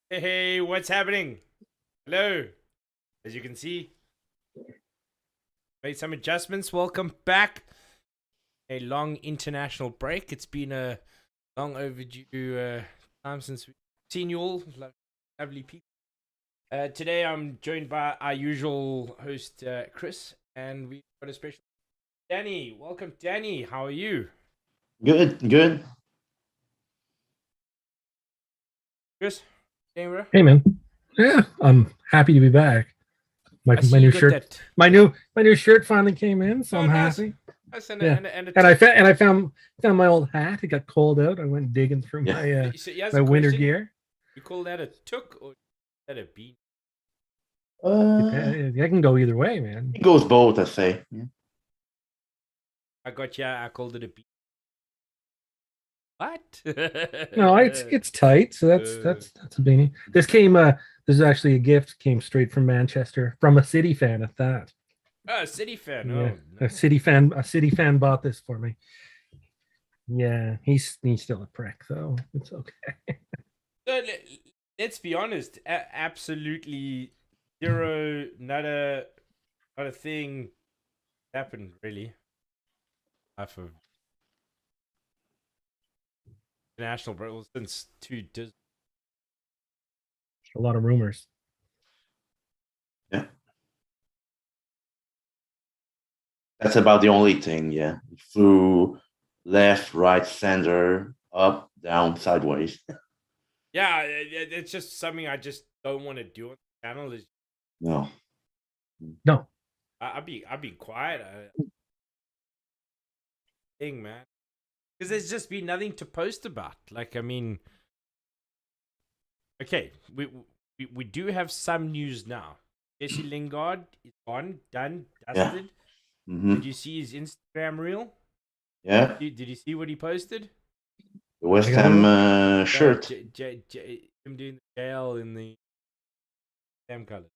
Hey, what's happening? Hello. As you can see, made some adjustments. Welcome back. A long international break. It's been a long overdue time since we've seen you all. Lovely people. Today I'm joined by our usual host, Chris, and we've got a special Danny. Welcome, Danny. How are you? Good. Chris? Hey man, yeah, I'm happy to be back. My new shirt, my new shirt finally came in, so I'm happy. And I found my old hat. It got cold out. I went digging through my winter gear. You call that a took or is that a bean? I can go either way, man. It goes both, I say. Yeah. I got you. I called it a bean. What? No, it's tight, so that's a beanie. This is actually a gift. Came straight from Manchester from a City fan at that. Oh, a City fan. Yeah, oh, no. A City fan bought this for me. Yeah, he's still a prick, though. It's okay. So, let's be honest. Absolutely zero. Not a thing happened really. Half of international break since 2 days. A lot of rumors. Yeah. That's about the only thing, yeah. Through left, right, center, up, down, sideways. Yeah, it's just something I just don't want to do on the channel. Is No. I'll be quiet. Thing, man. Because there's just been nothing to post about. Like, I mean, okay, we do have some news now. Jesse Lingard is on, done, dusted. Yeah. Mm-hmm. Did you see his Instagram reel? Yeah. Did you see what he posted? The West Ham shirt. Him doing the jail in the Ham color.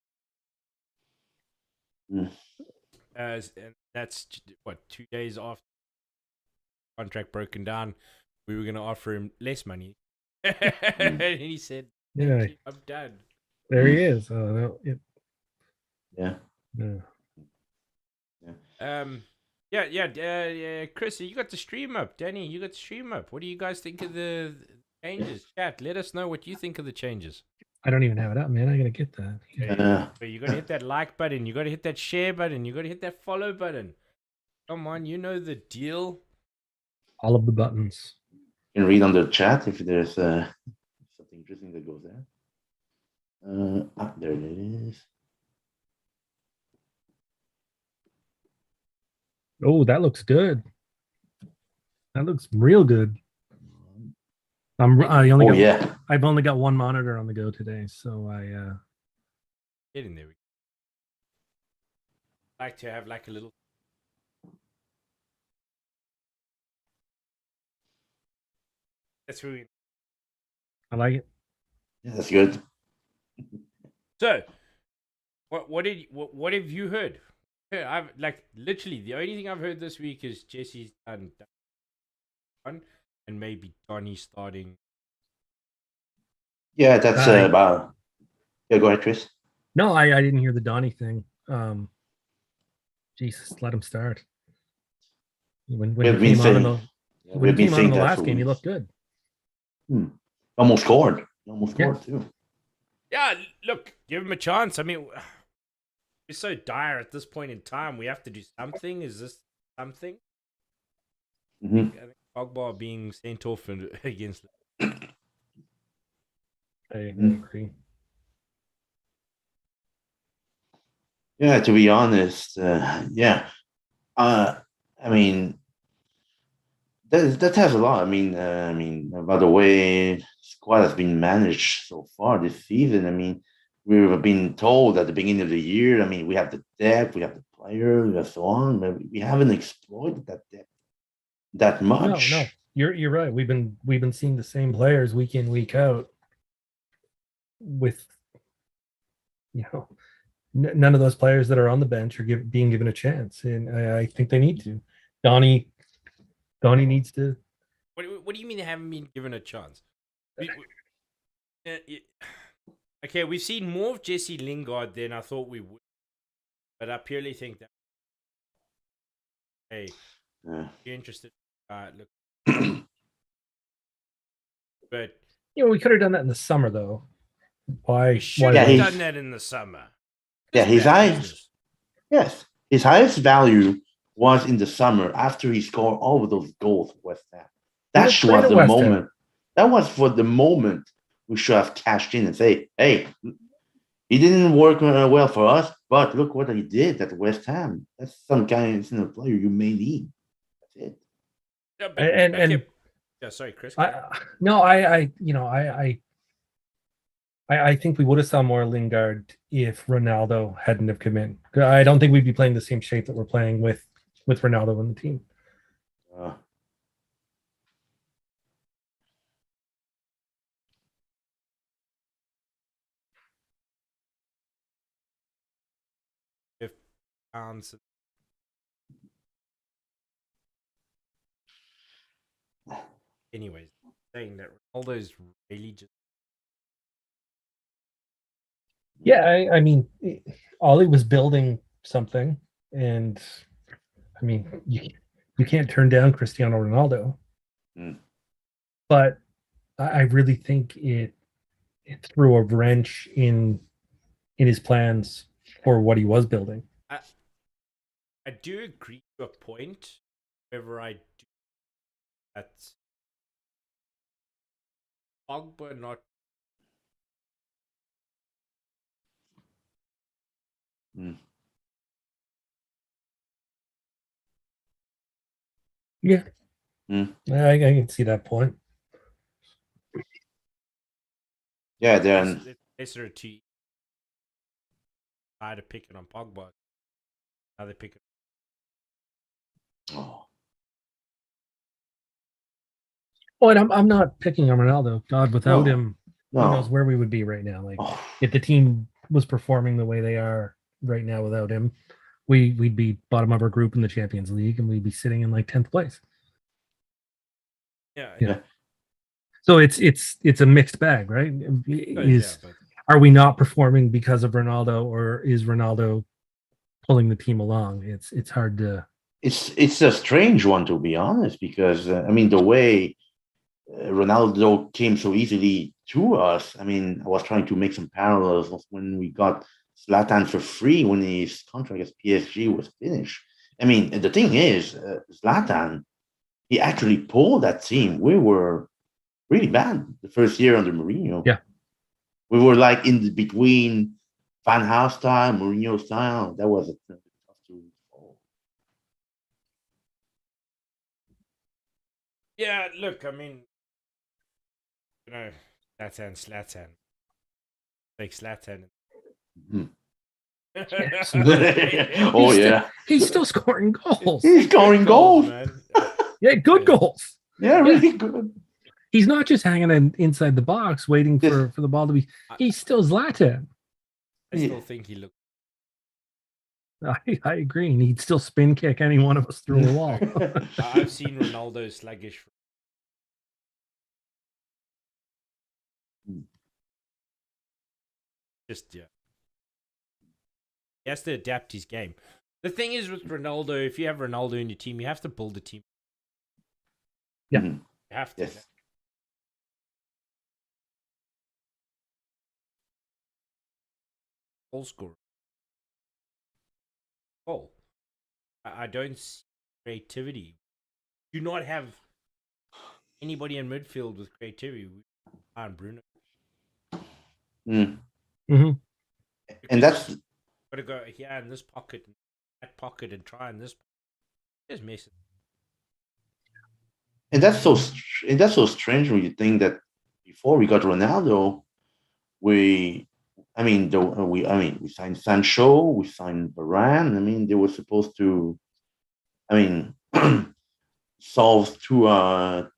Mm. And that's what 2 days after contract broken down, we were going to offer him less money. And he said, "Yeah, I'm done." There he is. Oh, no, Yeah. Yeah. Chris, you got the stream up. Danny, you got the stream up. What do you guys think of the changes? Chat, let us know what you think of the changes. I don't even have it up, man. I gotta get that. But you gotta hit that like button. You gotta hit that share button. You gotta hit that follow button. Come on, you know the deal. All of the buttons. You can read on the chat if there's something interesting that goes there. There it is. Oh, that looks good. That looks real good. I've only got one monitor on the go today, so get in there. I like to have like a little. That's really. I like it. Yeah, that's good. So, what have you heard? I've literally the only thing I've heard this week is Jesse's done, and maybe Donny starting. Yeah, that's about. Yeah, go ahead, Chris. No, I didn't hear the Donny thing. Jesus, let him start. When he came on in the last game, he looked good. Almost scored. Scored too. Yeah, look, give him a chance. I mean, we're so dire at this point in time. We have to do something. Is this something? Mm-hmm. I think Pogba being sent off against. I agree. Yeah, to be honest, yeah. I mean, that has a lot. I mean, by the way, squad has been managed so far this season. I mean, we've been told at the beginning of the year. I mean, we have the depth, we have the players, and so on. But we haven't exploited that depth that much. No, you're right. We've been seeing the same players week in, week out, with none of those players that are on the bench are being given a chance, and I think they need to. Donnie needs to. What do you mean they haven't been given a chance? Okay, we've seen more of Jesse Lingard than I thought we would, but I purely think that. Hey, you're interested? Look, but We could have done that in the summer, though. Why? We should have done that in the summer. Yeah, his highest value was in the summer after he scored all of those goals for West Ham. That was the moment. That was for the moment we should have cashed in and say, "Hey, he didn't work well for us, but look what he did at West Ham. That's some kind of player you may need." That's it. Yeah, but, yeah, sorry, Chris. I think we would have saw more Lingard if Ronaldo hadn't have come in. I don't think we'd be playing the same shape that we're playing with Ronaldo in the team. Anyways, saying that Ronaldo's really just. Yeah, I mean, Ollie was building something, and I mean, you can't turn down Cristiano Ronaldo, but I really think it threw a wrench in his plans for what he was building. I do agree to a point. However, I do that Pogba not. Yeah, I can see that point. Yeah, then It's sort of too tired of picking on Pogba. Now they pick. Oh, and I'm not picking on Ronaldo. God, without him, who knows where we would be right now? Like, if the team was performing the way they are right now without him, we'd be bottom of our group in the Champions League, and we'd be sitting in like 10th place. Yeah. So it's a mixed bag, right? Are we not performing because of Ronaldo, or is Ronaldo pulling the team along? It's hard to. It's a strange one, to be honest, because I mean, the way Ronaldo came so easily to us. I mean, I was trying to make some parallels of when we got Zlatan for free when his contract as PSG was finished. I mean, the thing is, Zlatan, he actually pulled that team. We were really bad the first year under Mourinho. Yeah. We were like in the between Van Gaal style, Mourinho style. That was a tough to follow. Yeah, look, I mean, Zlatan. Like Zlatan. Oh, yeah. He's still scoring goals. He's scoring goals, man. Yeah, good goals. Yeah, really good. He's not just hanging inside the box waiting for the ball to be. He's still Zlatan. I still think he looks. I agree. And he'd still spin kick any one of us through a wall. I've seen Ronaldo sluggish. He has to adapt his game. The thing is with Ronaldo, if you have Ronaldo in your team, you have to build a team. Yeah. You have to. Yes. Goal scorer. I don't see creativity. Do not have anybody in midfield with creativity, and Bruno. Mm. Mm-hmm. And that's got to go here in this pocket, and that pocket, and try in this. Just mess it. and that's so strange when you think that before we got Ronaldo, we signed Sancho, we signed Varane. I mean, they were supposed to, solve two out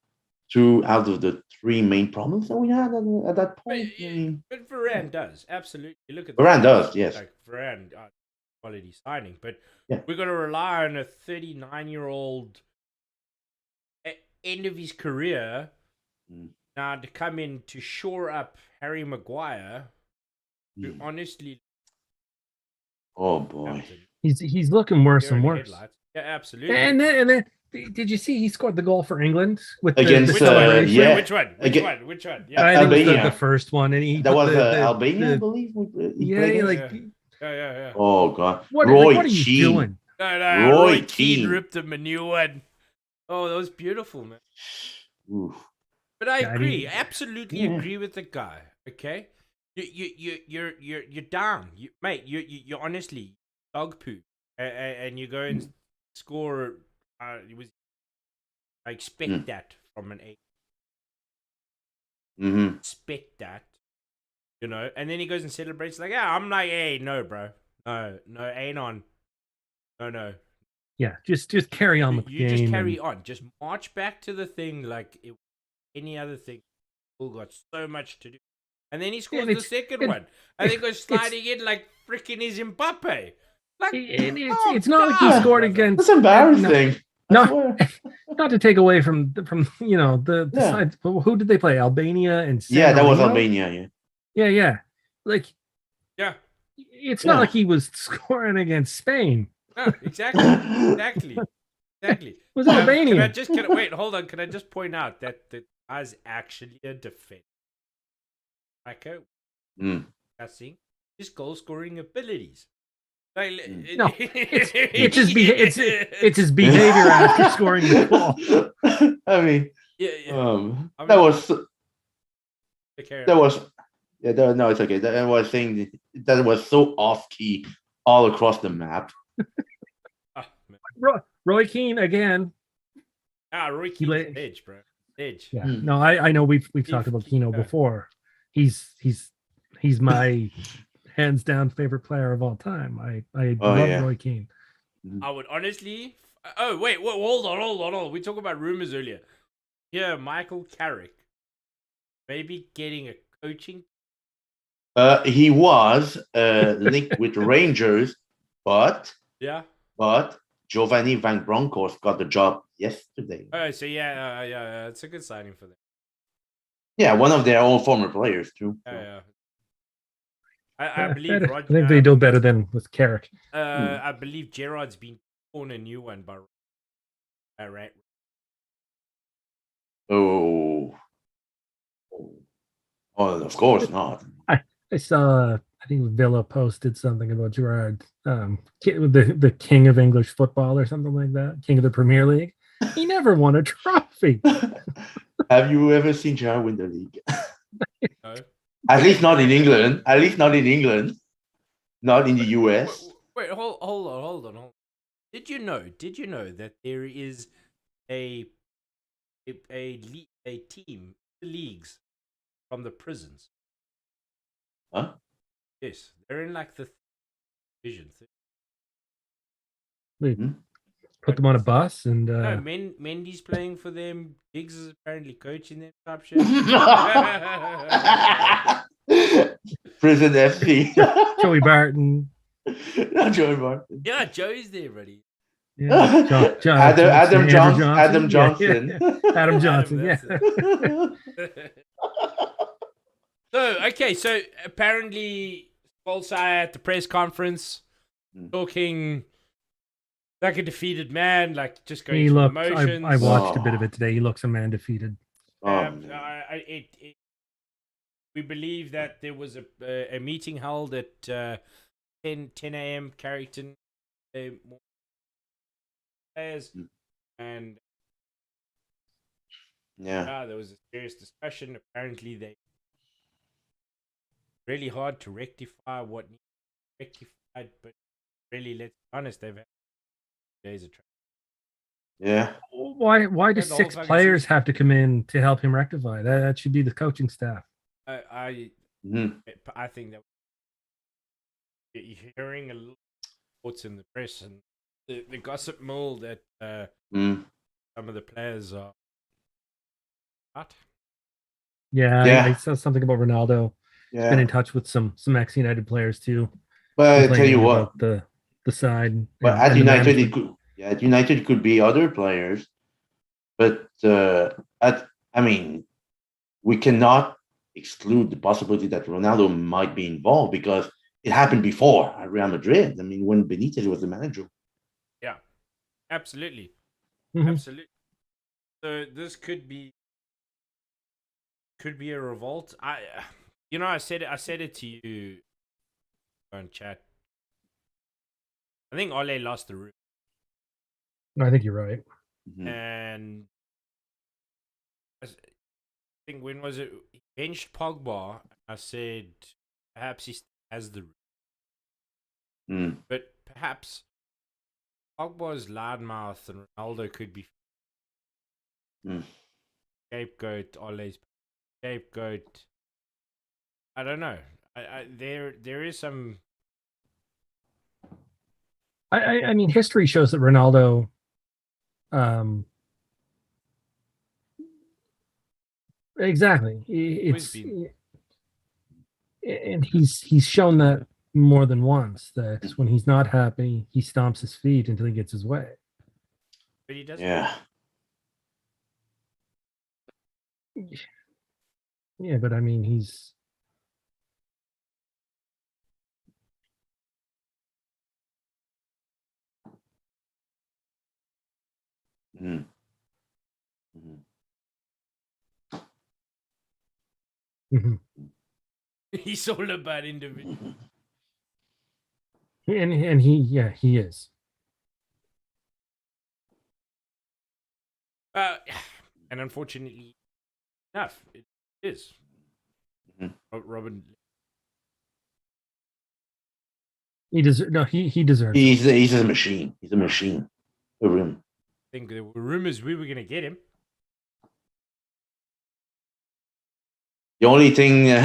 of the three main problems that we had at that point. But Varane does absolutely. Look at Varane does, yes. Like Varane, quality signing, but yeah. we're going to rely on a 39-year-old end of his career now to come in to shore up Harry Maguire. Who honestly, oh boy, he's looking worse and worse. Yeah, absolutely. And then did you see he scored the goal for England with against which one? Yeah, I think it was the first one, and that was Albania, I believe. Yeah. Oh god, what are you doing? No, Roy Keane ripped him a new one. Oh, that was beautiful, man. Oof. But I agree, absolutely agree with the guy. Okay, you're down, mate. You honestly dog poo, and you go and score. I expect that from an 8. Expect that, and then he goes and celebrates like, yeah. I'm like, hey, no, bro, no, ain't on, no. Yeah, just carry on with the game. You just carry on. Just march back to the thing like any other thing. We've got so much to do. And then he scores the second one. And then goes sliding in like freaking his Mbappe. Like, it's not like he scored against. That's embarrassing. No, not to take away from the sides. Who did they play? Albania and San that Marino? was Albania. Yeah. Like, yeah, it's not like he was scoring against Spain. No, exactly. It was Albania. Wait, hold on. Can I just point out that the guy's actually a defender? Okay. Discussing his goal scoring abilities. Like, no, it's his behavior after scoring the goal. I mean, that was okay. That was saying that was so off key all across the map. Roy Keane again. Roy Keane's edge, bro. Edge. Yeah. No, I know we've talked about Keno before. He's my hands down favorite player of all time. I love Roy Keane. I would honestly. Oh wait, hold on. We talked about rumors earlier. Yeah, Michael Carrick maybe getting a coaching. He was linked with Rangers, but Giovanni Van Bronckhorst got the job yesterday. Oh, so yeah, it's a good signing for them. Yeah, one of their own former players too. Yeah. I believe I think they do better than with Carrick. I believe Gerard's been torn a new one by Rat. Oh, of course not. I saw, I think Villa posted something about Gerrard, the king of English football or something like that, king of the Premier League. He never won a trophy. Have you ever seen Gerrard win the league? No. At least not in England. Not in the US. Wait, hold on. Did you know that there is a team, leagues from the prisons? Huh? Yes, they're in like the division. Put them on a bus and. No, Mendy's playing for them. Giggs is apparently coaching them. Type shit. Prison FC. Joey Barton. Not Joey Barton. Yeah, Joey's there, buddy. Yeah. Adam Johnson. Yeah. Adam Johnson. Yeah. So apparently, Solskjaer at the press conference talking like a defeated man, like just going through the motions. I watched a bit of it today. He looks a man defeated. We believe that there was a meeting held at 10 a.m. Carrington players, and Yeah. There was a serious discussion. Apparently, they really hard to rectify what needs to be rectified, but really, let's be honest, they've had days of trouble. Yeah. Why do 6 players have to come in to help him rectify? That should be the coaching staff. I think that you're hearing a little reports in the press and the gossip mill that some of the players are out. Yeah. I saw something about Ronaldo. Yeah. He's been in touch with some ex-United players too. But I tell you what, the side. But at United, at United could be other players. But we cannot exclude the possibility that Ronaldo might be involved because it happened before at Real Madrid. I mean, when Benitez was the manager. Yeah, absolutely, absolutely. So this could be a revolt. I said it to you on chat. I think Ole lost the room. No, I think you're right. And I think when was it? He benched Pogba. I said perhaps he has the room. But perhaps Pogba's loudmouth and Ronaldo could be scapegoat. Ole's scapegoat. I don't know. There is some. I mean, history shows that Ronaldo, exactly. And he's shown that more than once that when he's not happy, he stomps his feet until he gets his way. But he doesn't. Yeah. Yeah, but I mean, he's. He's all about individual. And he is. And unfortunately enough, it is. Robin. He deserves. No, he deserves. He's a machine. He's a machine. A room. I think there were rumors we were going to get him. The only thing I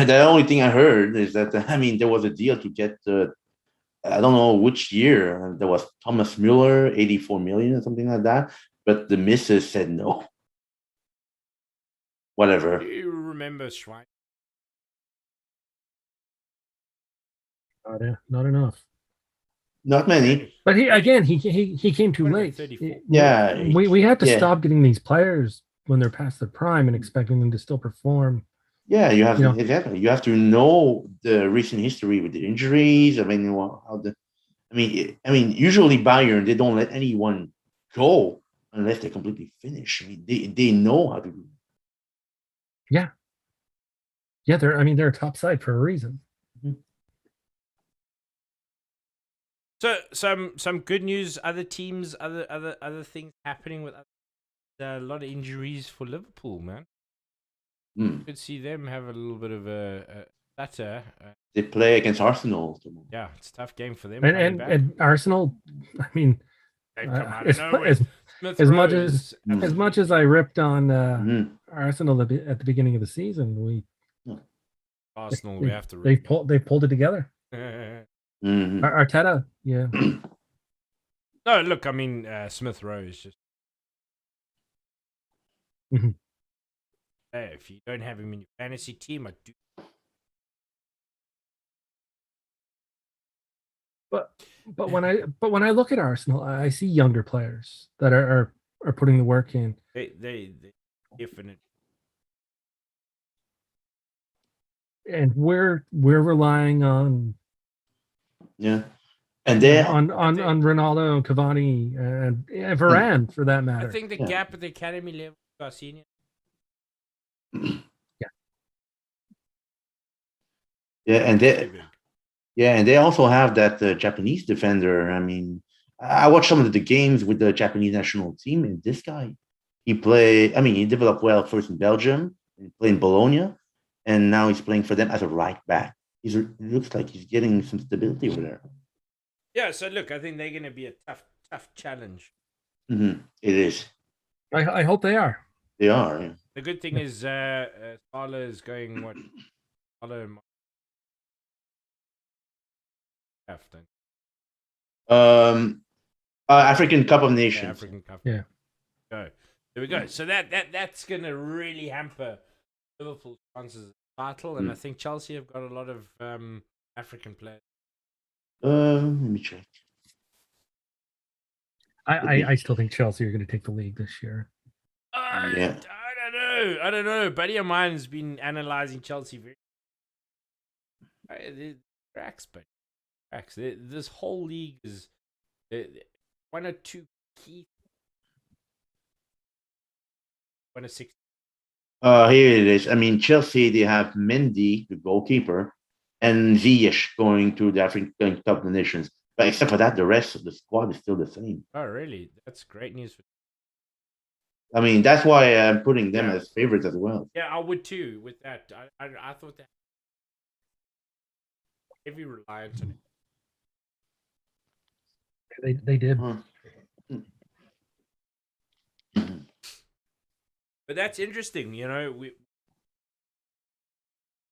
heard is that there was a deal to get I don't know which year there was Thomas Müller, 84 million or something like that, but the missus said no. Whatever. Do you remember Schwein? Not enough. Not many. But he came too late. Yeah. We had to stop getting these players when they're past their prime and expecting them to still perform. Yeah, you have exactly. You have to know the recent history with the injuries. Usually Bayern, they don't let anyone go unless they're completely finished. I mean, they know how to do it. Yeah, they're a top side for a reason. So some good news. Other teams, other things happening with a lot of injuries for Liverpool, man. Could see them have a little bit of a stutter. They play against Arsenal. Yeah, it's a tough game for them. And Arsenal, I mean, as much as I ripped on Arsenal at the beginning of the season, Arsenal we have to. They pulled it together. Arteta, yeah. No, look, I mean, Smith Rowe is just. If you don't have him in your fantasy team, I do. But when I look at Arsenal, I see younger players that are putting the work in. They definitely. And we're relying on. Yeah. And they on Ronaldo and Cavani and Varane for that matter. I think the gap at the academy level is senior. And they also have that Japanese defender. I mean, I watched some of the games with the Japanese national team, and this guy, he developed well first in Belgium, he played in Bologna, and now he's playing for them as a right back. It looks like he's getting some stability over there. Yeah, so look, I think they're going to be a tough challenge. Mm-hmm. It is. I hope they are. They are. Yeah. The good thing is Salah is going what? Salah African Cup of Nations. Yeah, African Cup. Yeah. Go. There we go. So that's going to really hamper Liverpool's chances of title, and I think Chelsea have got a lot of African players. Let me check. I still think Chelsea are going to take the league this year. I don't know. Buddy of mine has been analysing Chelsea very. Cracks. This whole league is one or two key. 1 or 6. Here it is. I mean, Chelsea, they have Mendy, the goalkeeper, and Ziyech going to the African Cup of Nations. But except for that, the rest of the squad is still the same. Oh, really? That's great news. I mean, that's why I'm putting them as favorites as well. Yeah, I would too with that. I thought that heavy reliance on it. They did. But that's interesting,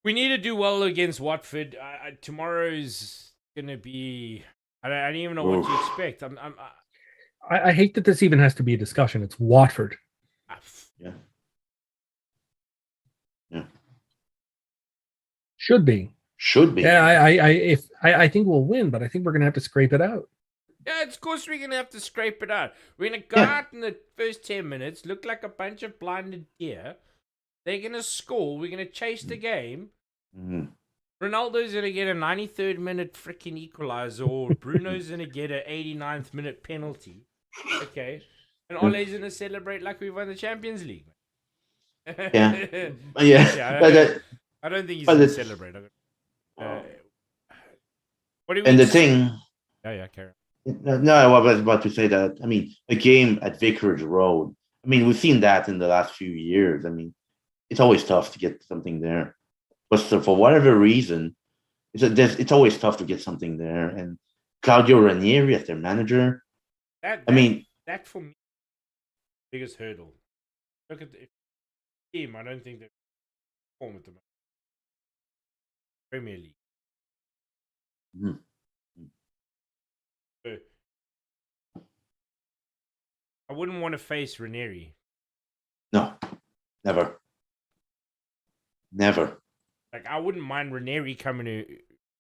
we need to do well against Watford. Tomorrow's gonna be. I don't even know what to expect. I hate that this even has to be a discussion. It's Watford. Yeah. Should be. Yeah, I think we'll win, but I think we're gonna have to scrape it out. Yeah, of course we're gonna have to scrape it out. We're gonna go out in the first 10 minutes, look like a bunch of blinded deer. They're gonna score. We're gonna chase the game. Mm-hmm. Ronaldo's gonna get a 93rd minute freaking equalizer, or Bruno's gonna get an 89th minute penalty. Okay, and Ole's gonna celebrate like we won the Champions League. Yeah. I don't think he's gonna celebrate. What do we? And the thing. Yeah, Karen. No, I was about to say that. I mean, a game at Vicarage Road. I mean, we've seen that in the last few years. I mean, it's always tough to get something there. But for whatever reason, it's always tough to get something there. And Claudio Ranieri as their manager. That for me, biggest hurdle. Look at the team. I don't think they're perform with the Premier League. Mm-hmm. I wouldn't want to face Ranieri. No, never. Like, I wouldn't mind Ranieri coming to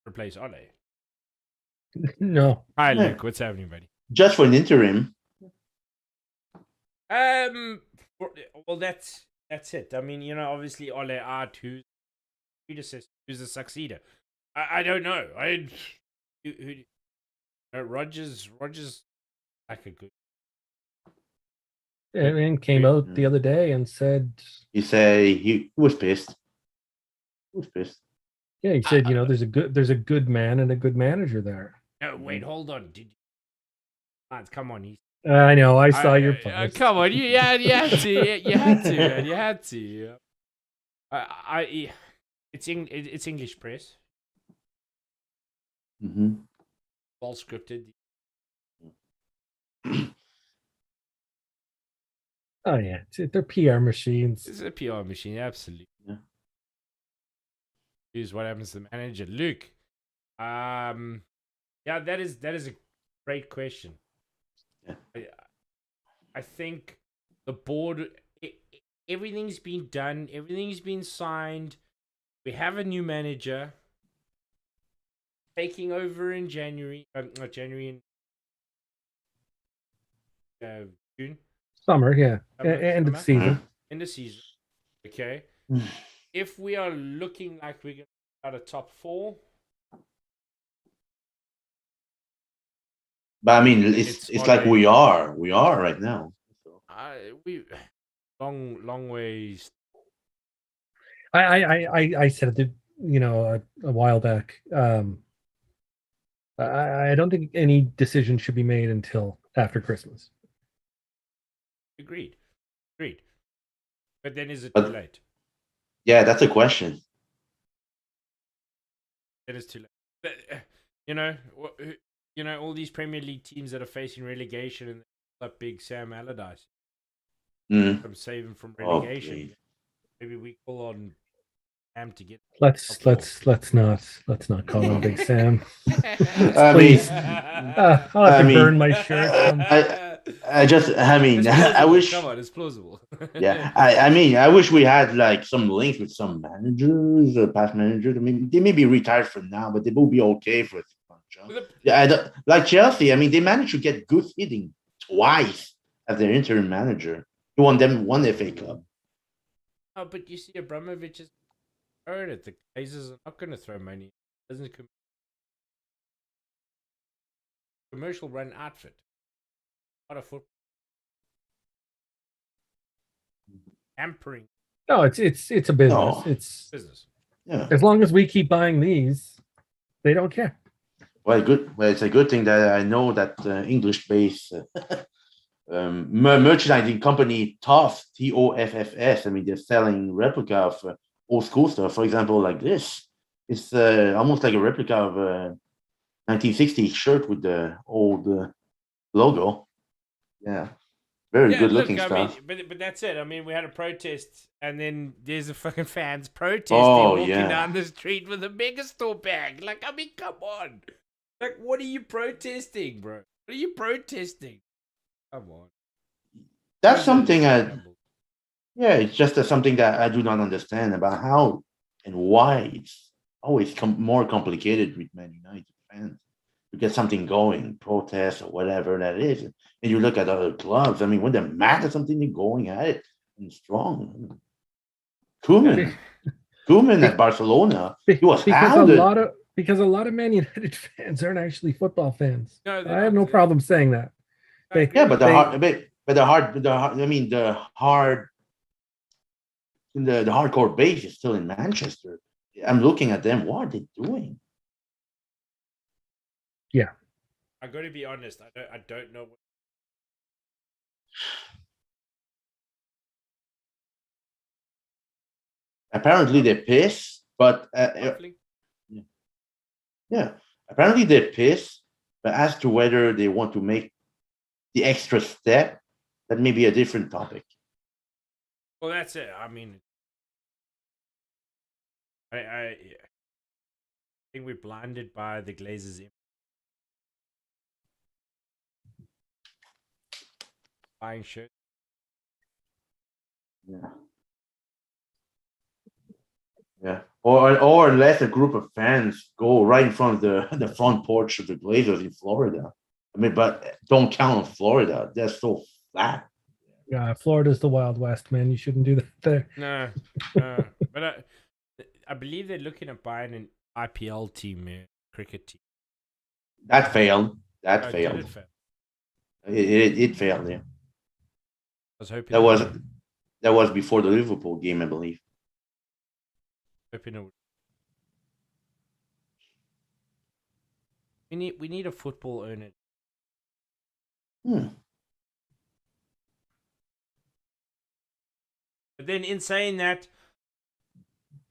replace Ole. No. Hi, Luke. What's happening, buddy? Just for an interim. Well, that's it. I mean, obviously Ole Art, who's the succeeder. I don't know. Rogers like a good. And came out the other day and said. You say he was pissed. Yeah, he said, there's a good man and a good manager there. No, wait, hold on. Come on, I know. I saw your post. Come on, you had to. You had to, man. You had to. It's English press. Mm-hmm. Well scripted. Oh yeah, they're PR machines. It's a PR machine, absolutely. Yeah. Here's what happens to the manager, Luke. Yeah, that is a great question. Yeah. I think the board, everything's been done, everything's been signed. We have a new manager taking over in January. Not January, in June. Summer, yeah. End of the season. End of season. Okay. If we are looking like we're going to out of top 4. But I mean, it's like we are right now. We long ways. I said it, a while back. I don't think any decision should be made until after Christmas. Agreed. Agreed. But then is it too late? Yeah, that's a question. It is too late. But, all these Premier League teams that are facing relegation and that big Sam Allardyce. From saving from relegation. Maybe we call on Sam to get. Let's not call him Big Sam. I Please. mean, I'll have to burn my shirt. I wish. Come on, it's plausible. Yeah, I wish we had like some links with some managers, past managers. I mean, they may be retired for now, but they will be okay for it. Yeah, like Chelsea. I mean, they managed to get good hitting twice as their interim manager. He won them one FA Cup. Oh, but you see, Abramovich is heard it. The Glazers are not going to throw money. It doesn't commercial run outfit. Not a football. Hampering. No, it's a business. No. It's business. Yeah. As long as we keep buying these, they don't care. Well, good. Well, it's a good thing that I know that English-based merchandising company TOFF, TOFFS. I mean, they're selling replica of old school stuff. For example, like this. It's almost like a replica of a 1960 shirt with the old logo. Yeah. Very good looking stuff. But that's it. I mean, we had a protest, and then there's a fucking fans protesting walking down the street with a megastore bag. Like, I mean, come on. Like, what are you protesting, bro? What are you protesting? Come on. That's something it's just something that I do not understand about how and why it's always more complicated with Man United fans to get something going, protests or whatever that is. And you look at other clubs. I mean, when they're mad at something, they're going at it and strong. Koeman at Barcelona, he was hounded. Because a lot of Man United fans aren't actually football fans. No, I have no problem saying that. The hardcore base is still in Manchester. I'm looking at them. What are they doing? Yeah, I got to be honest. I don't know. Apparently they piss, but apparently they piss. But as to whether they want to make the extra step, that may be a different topic. Well, that's it. I mean, I think we're blinded by the Glazers. Buying shirts. Yeah. Or let a group of fans go right in front of the front porch of the Glazers in Florida. I mean, but don't count on Florida. That's so flat. Yeah, Florida's the Wild West, man. You shouldn't do that there. No. But I believe they're looking at buying an IPL team, cricket team. That failed. It failed, yeah. I was hoping that was before the Liverpool game, I believe. Hoping it would. We need a football owner. But then in saying that,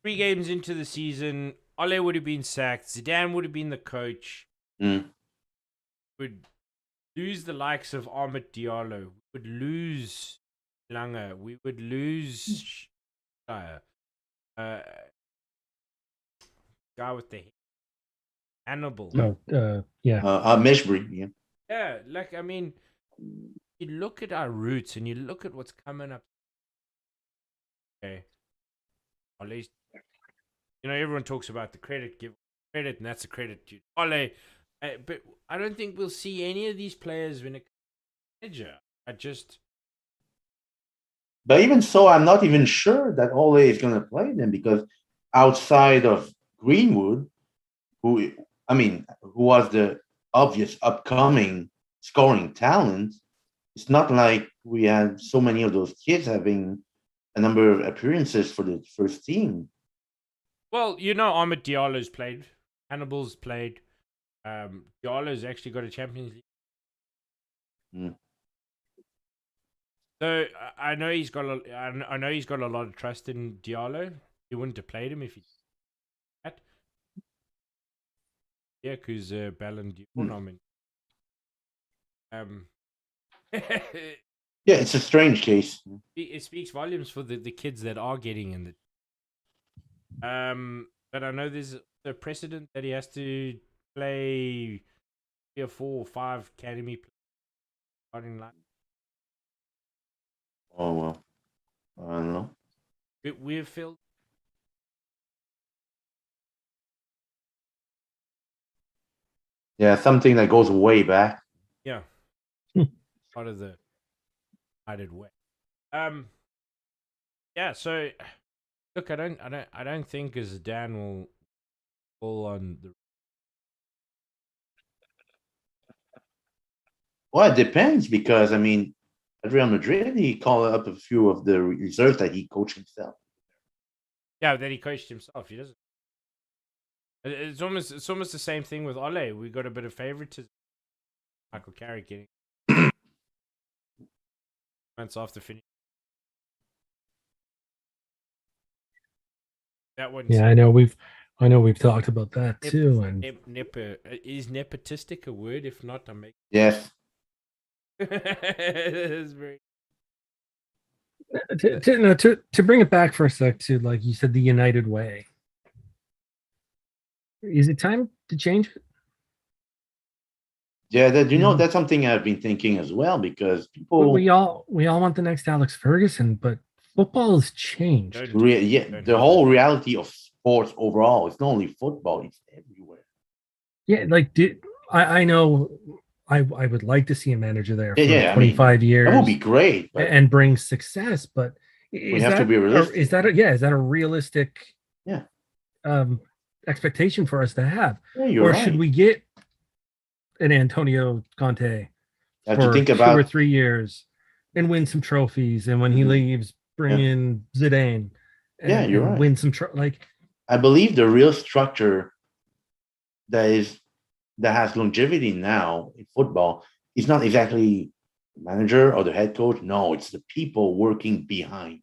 3 games into the season, Ole would have been sacked. Zidane would have been the coach. Would lose the likes of Ahmed Diallo. Would lose Langer. We would lose guy with the Hannibal. Meshbury. Yeah. Yeah, like I mean, you look at our roots and you look at what's coming up. Okay, at least everyone talks about the credit, and that's the credit to Ole. But I don't think we'll see any of these players when it comes to manager. But even so, I'm not even sure that Ole is going to play them because outside of Greenwood, who was the obvious upcoming scoring talent, it's not like we had so many of those kids having a number of appearances for the first team. Well, Ahmed Diallo's played, Hannibal's played. Diallo's actually got a Champions League. So I know he's got I know he's got a lot of trust in Diallo. He wouldn't have played him if he did that. Yeah, because Ballon d'Or nominee. Yeah, it's a strange case. It speaks volumes for the kids that are getting in the. But I know there's a precedent that he has to play 3 or 4 or 5 academy players starting line. Oh well, I don't know. We've filled. Yeah, something that goes way back. Yeah, part of the United way. Yeah. So, look, I don't think as Dan will fall on the. Well, it depends because I mean, at Real Madrid, he called up a few of the reserves that he coached himself. Yeah, that he coached himself. He doesn't. It's almost the same thing with Ole. We got a bit of favoritism. Michael Carrick getting months after finish. That one. Yeah, I know we've talked about that too. And is nepotistic a word? If not, I make. Yes. It's very. To bring it back for a sec to, like you said, the United way. Is it time to change it? Yeah, that's something I've been thinking as well because people. We all want the next Alex Ferguson, but football has changed. The whole reality of sports overall. It's not only football; it's everywhere. Yeah, like I know. I would like to see a manager there for 25 years. That would be great, and bring success. But we have to be realistic. Is that a realistic expectation for us to have? Yeah, or should we get an Antonio Conte for to think about 2 or 3 years and win some trophies, and when he leaves, bring in Zidane and win some I believe the real structure that has longevity now in football is not exactly the manager or the head coach. No, it's the people working behind.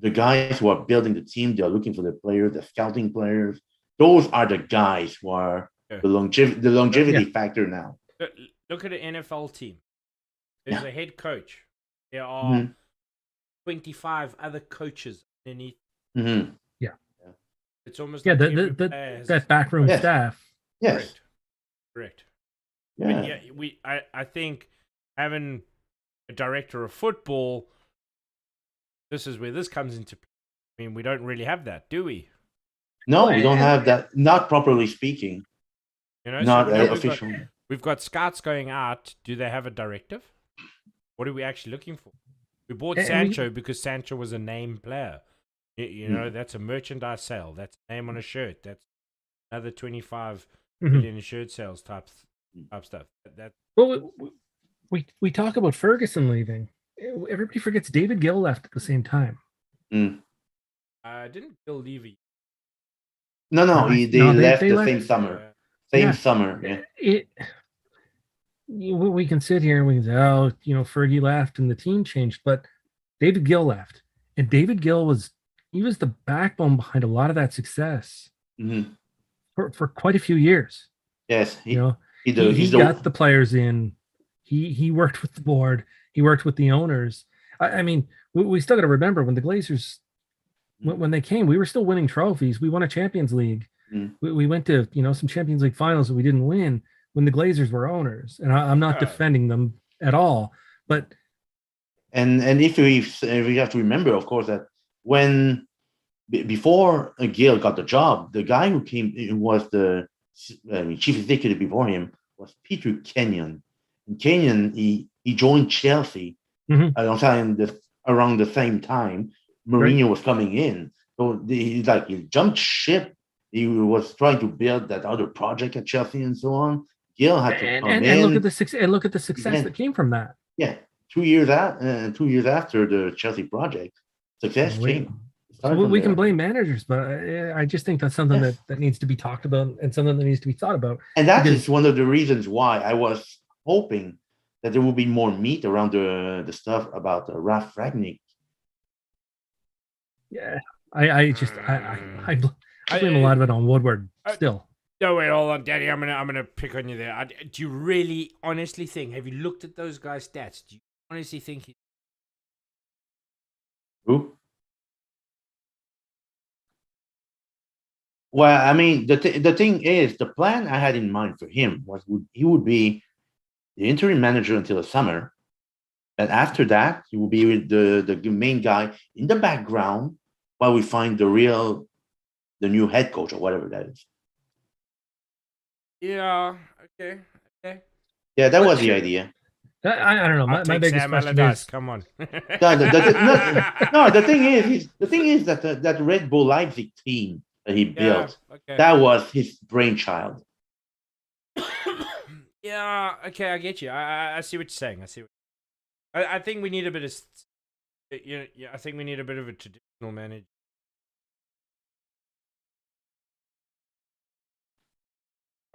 The guys who are building the team, they're looking for the players, the scouting players. Those are the guys who are the longevity factor now. Look at an NFL team. There's a head coach. There are 25 other coaches underneath. Mm-hmm. Yeah. It's almost that backroom staff. Yes. Correct. Yeah. I mean, I think having a director of football, this is where this comes into play. I mean, we don't really have that, do we? No, we don't have that. Not properly speaking. Not official. We've got scouts going out. Do they have a directive? What are we actually looking for? We bought Sancho because Sancho was a name player. You know, that's a merchandise sale. That's a name on a shirt. That's another 25 million shirt sales type stuff. Well, we talk about Ferguson leaving. Everybody forgets David Gill left at the same time. Didn't Gill leave? No, they left the same summer. Summer. Yeah. We can sit here and we can say, Fergie left and the team changed, but David Gill left, and David Gill was the backbone behind a lot of that success for quite a few years. Yes, he got the players in. He worked with the board. He worked with the owners. I mean, we still got to remember when the Glazers, when they came, we were still winning trophies. We won a Champions League. We went to some Champions League finals that we didn't win when the Glazers were owners, and I'm not defending them at all. But and if we have to remember, of course, that when before Gill got the job, the guy who was the chief executive before him was Peter Kenyon. And Kenyon, he joined Chelsea around the same time Mourinho was coming in. So he jumped ship. He was trying to build that other project at Chelsea and so on. Gill had to come in and look at the success that came from that. Yeah, 2 years after the Chelsea project, success came. So we can blame managers, but I just think that's something that needs to be talked about and something that needs to be thought about. And that is one of the reasons why I was hoping that there will be more meat around the stuff about Ralph Ragnick. Yeah, I blame a lot of it on Woodward still. No, wait, hold on, Daddy. I'm gonna pick on you there. Do you really honestly think? Have you looked at those guys' stats? Do you honestly think Who? Well, I mean, the thing is, the plan I had in mind for him was he would be the interim manager until the summer, and after that, he will be the main guy in the background while we find the new head coach or whatever that is. Yeah. Okay. Yeah, that was the idea. I don't know. My biggest question is, come on. No, the thing is that that Red Bull Leipzig team that he built, that was his brainchild. Yeah, okay, I get you. I see what you're saying. I think we need a bit of, I think we need a bit of a traditional manager.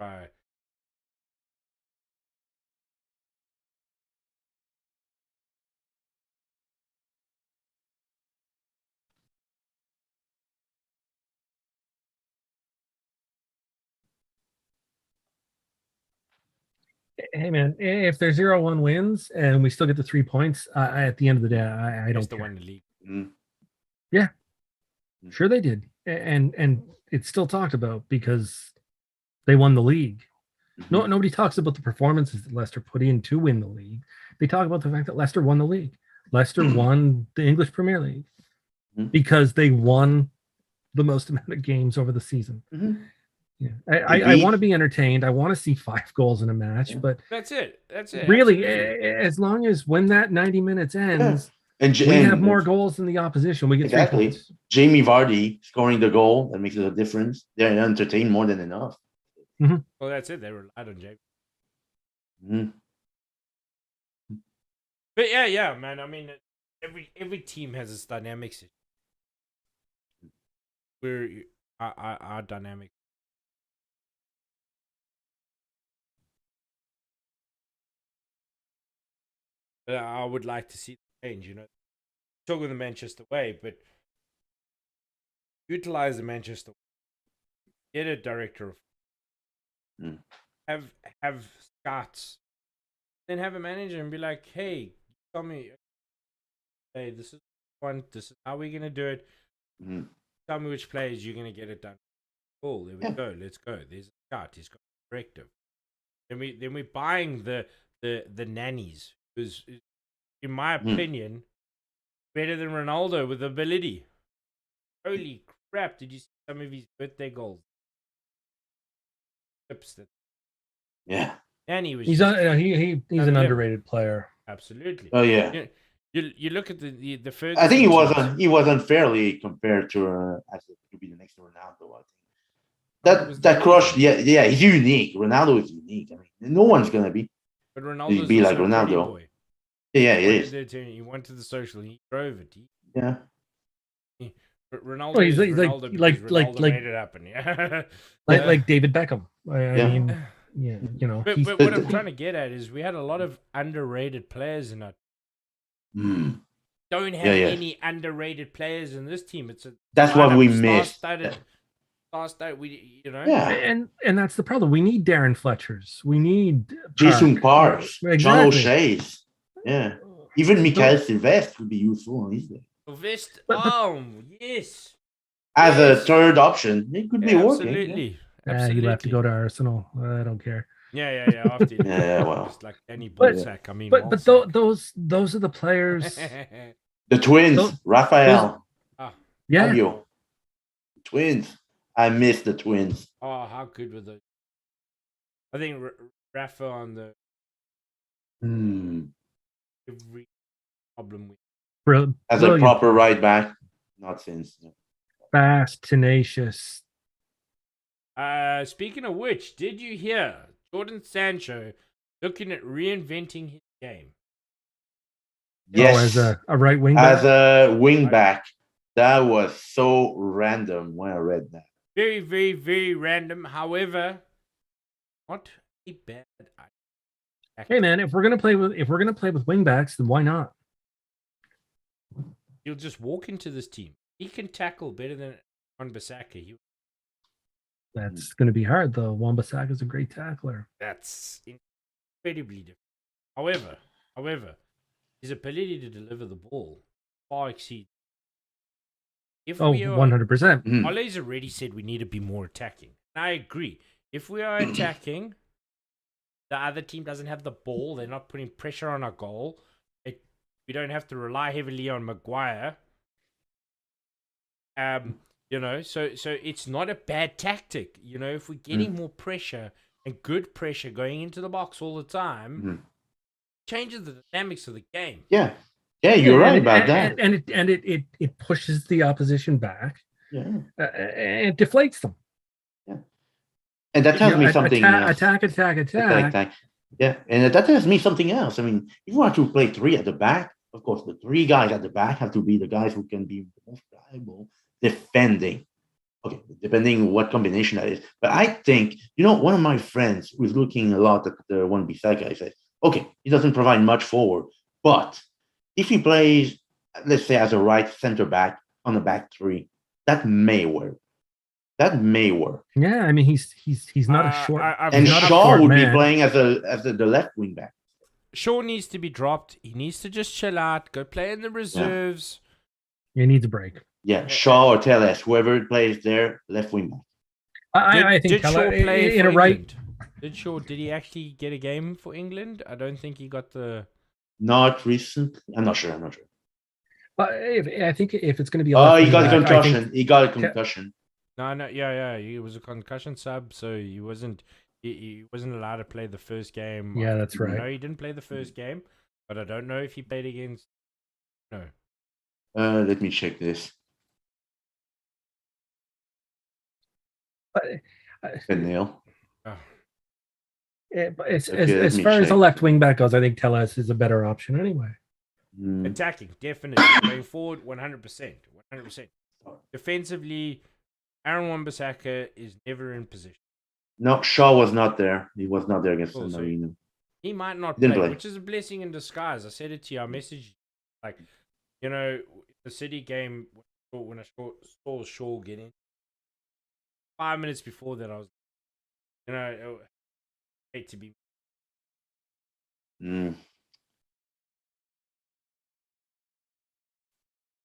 Right. Hey man, if there's 0-1 wins and we still get the 3 points, at the end of the day, I don't care. Won the league. Mm. Yeah, sure they did, and it's still talked about because they won the league. No, nobody talks about the performances that Leicester put in to win the league. They talk about the fact that Leicester won the league. Leicester won the English Premier League because they won the most amount of games over the season. Yeah, I want to be entertained. I want to see 5 goals in a match, but that's it. Really, as long as when that 90 minutes ends, we have more goals than the opposition, we get 3 points. Jamie Vardy scoring the goal, that makes a difference. They're entertained more than enough. Well, that's it. They relied on Jamie. But yeah, man. I mean, every team has its dynamics. Our dynamic. But I would like to see the change. Talking the Manchester way, but utilize the Manchester way. Get a director of have scouts, then have a manager and be like, hey, tell me, hey, this is how we're gonna do it. Tell me which players you're gonna get it done. Cool, there we go. Let's go. There's a scout. He's got a directive. Then we're buying the nannies, who's, in my opinion, better than Ronaldo with ability. Holy crap! Did you see some of his birthday goals? Yeah, and he's he's an underrated player. Absolutely. Oh yeah. You look at the Ferguson. I think he was unfairly compared to as to be the next Ronaldo. I think that crush. Yeah, he's unique. Ronaldo is unique. I mean, no one's gonna be. But Ronaldo's be like Ronaldo. Boy. Yeah, it is. He went to the social. He drove it. But Ronaldo, well, he's Ronaldo like made it happen. Yeah, like David Beckham. I mean, yeah, But what I'm trying to get at is we had a lot of underrated players in that. Don't have any underrated players in this team. That's what we missed. Last night, and that's the problem. We need Darren Fletchers. We need Jason Parks, John O'Shea's. Yeah, even Mikael Silvestre would be useful on his day. Silvestre, yes. As a third option, it could be working. Absolutely. He'd have to go to Arsenal. I don't care. Yeah. Well, just like any Ballsack. I mean, but those are the players. The twins, Raphael. Yeah. Twins. I miss the twins. Oh, how good were those? I think Rafa on the every problem with as a proper right back, not since fast, tenacious. Speaking of which, did you hear Jordan Sancho looking at reinventing his game? Yes, as a right wing back. As a wing back. That was so random when I read that. Very, very, very random. However, not a bad idea. Hey man, if we're gonna play with wing backs, then why not? He'll just walk into this team. He can tackle better than Wan-Bissaka. That's going to be hard, though. Wan-Bissaka is a great tackler. That's incredibly different. However, his ability to deliver the ball far exceeds. If 100%. Ole's already said we need to be more attacking. I agree. If we are attacking, the other team doesn't have the ball. They're not putting pressure on our goal. We don't have to rely heavily on Maguire. So it's not a bad tactic. If we're getting more pressure and good pressure going into the box all the time, changes the dynamics of the game. Yeah, you're right about that. And it pushes the opposition back. Yeah, and deflates them. Yeah, and that tells me something. Attack. Yeah, and that tells me something else. I mean, if you want to play three at the back, of course, the three guys at the back have to be the guys who can be most valuable defending. Okay, depending what combination that is. But I think, one of my friends who is looking a lot at the Wan-Bissaka, I said, okay, he doesn't provide much forward, but if he plays, let's say, as a right center back on the back three, that may work. Yeah, I mean, he's not a short. And Shaw would be playing as the left wing back. Shaw needs to be dropped. He needs to just chill out, go play in the reserves. He needs a break. Yeah, Shaw or Telles, whoever plays there, left wing back. I think Shaw play in a right. Did he actually get a game for England? I don't think he got the. Not recent. I'm not sure. But I think if it's going to be. He got a concussion. He got a concussion. No, yeah. He was a concussion sub, so he wasn't. He wasn't allowed to play the first game. Yeah, that's right. No, he didn't play the first game, but I don't know if he played against. No. Let me check this. Neil. But as far as the left wing back goes, I think Telles is a better option anyway. Attacking, definitely. Going forward, 100%. Defensively, Aaron Wan-Bissaka is never in position. No, Shaw was not there. He was not there against San Marino. He might not play, which is a blessing in disguise. I said it to you. I messaged you. The City game, when I saw Shaw get in, 5 minutes before that, I was, I hate to be.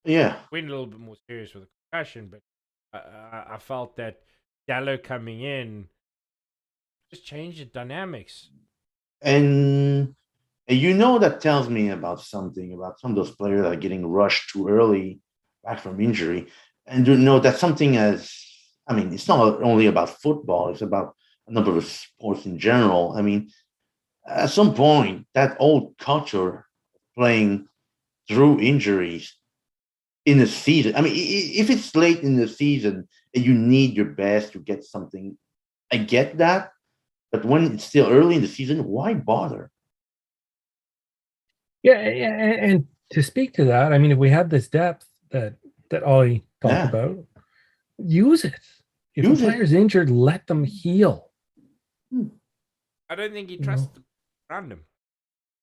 Yeah. Went a little bit more serious with the concussion, but I felt that Dallo coming in just changed the dynamics. And that tells me about something, about some of those players that are getting rushed too early back from injury. And that something it's not only about football, it's about a number of sports in general. I mean, at some point, that old culture playing through injuries in the season. I mean, if it's late in the season and you need your best to get something, I get that. But when it's still early in the season, why bother? Yeah, and to speak to that, I mean, if we have this depth that Ollie talked about, use it. If a player's injured, let them heal. I don't think he trusts around him.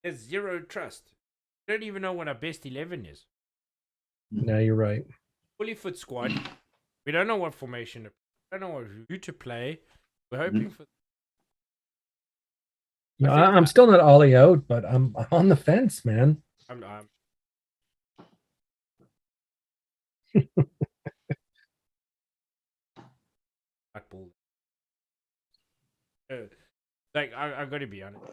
There's zero trust. I don't even know what our best 11 is. No, you're right. Fully fit squad. We don't know what formation. We don't know who to play. We're hoping for. No, I'm still not Ollie out, but I'm on the fence, man. I'm I got to be honest.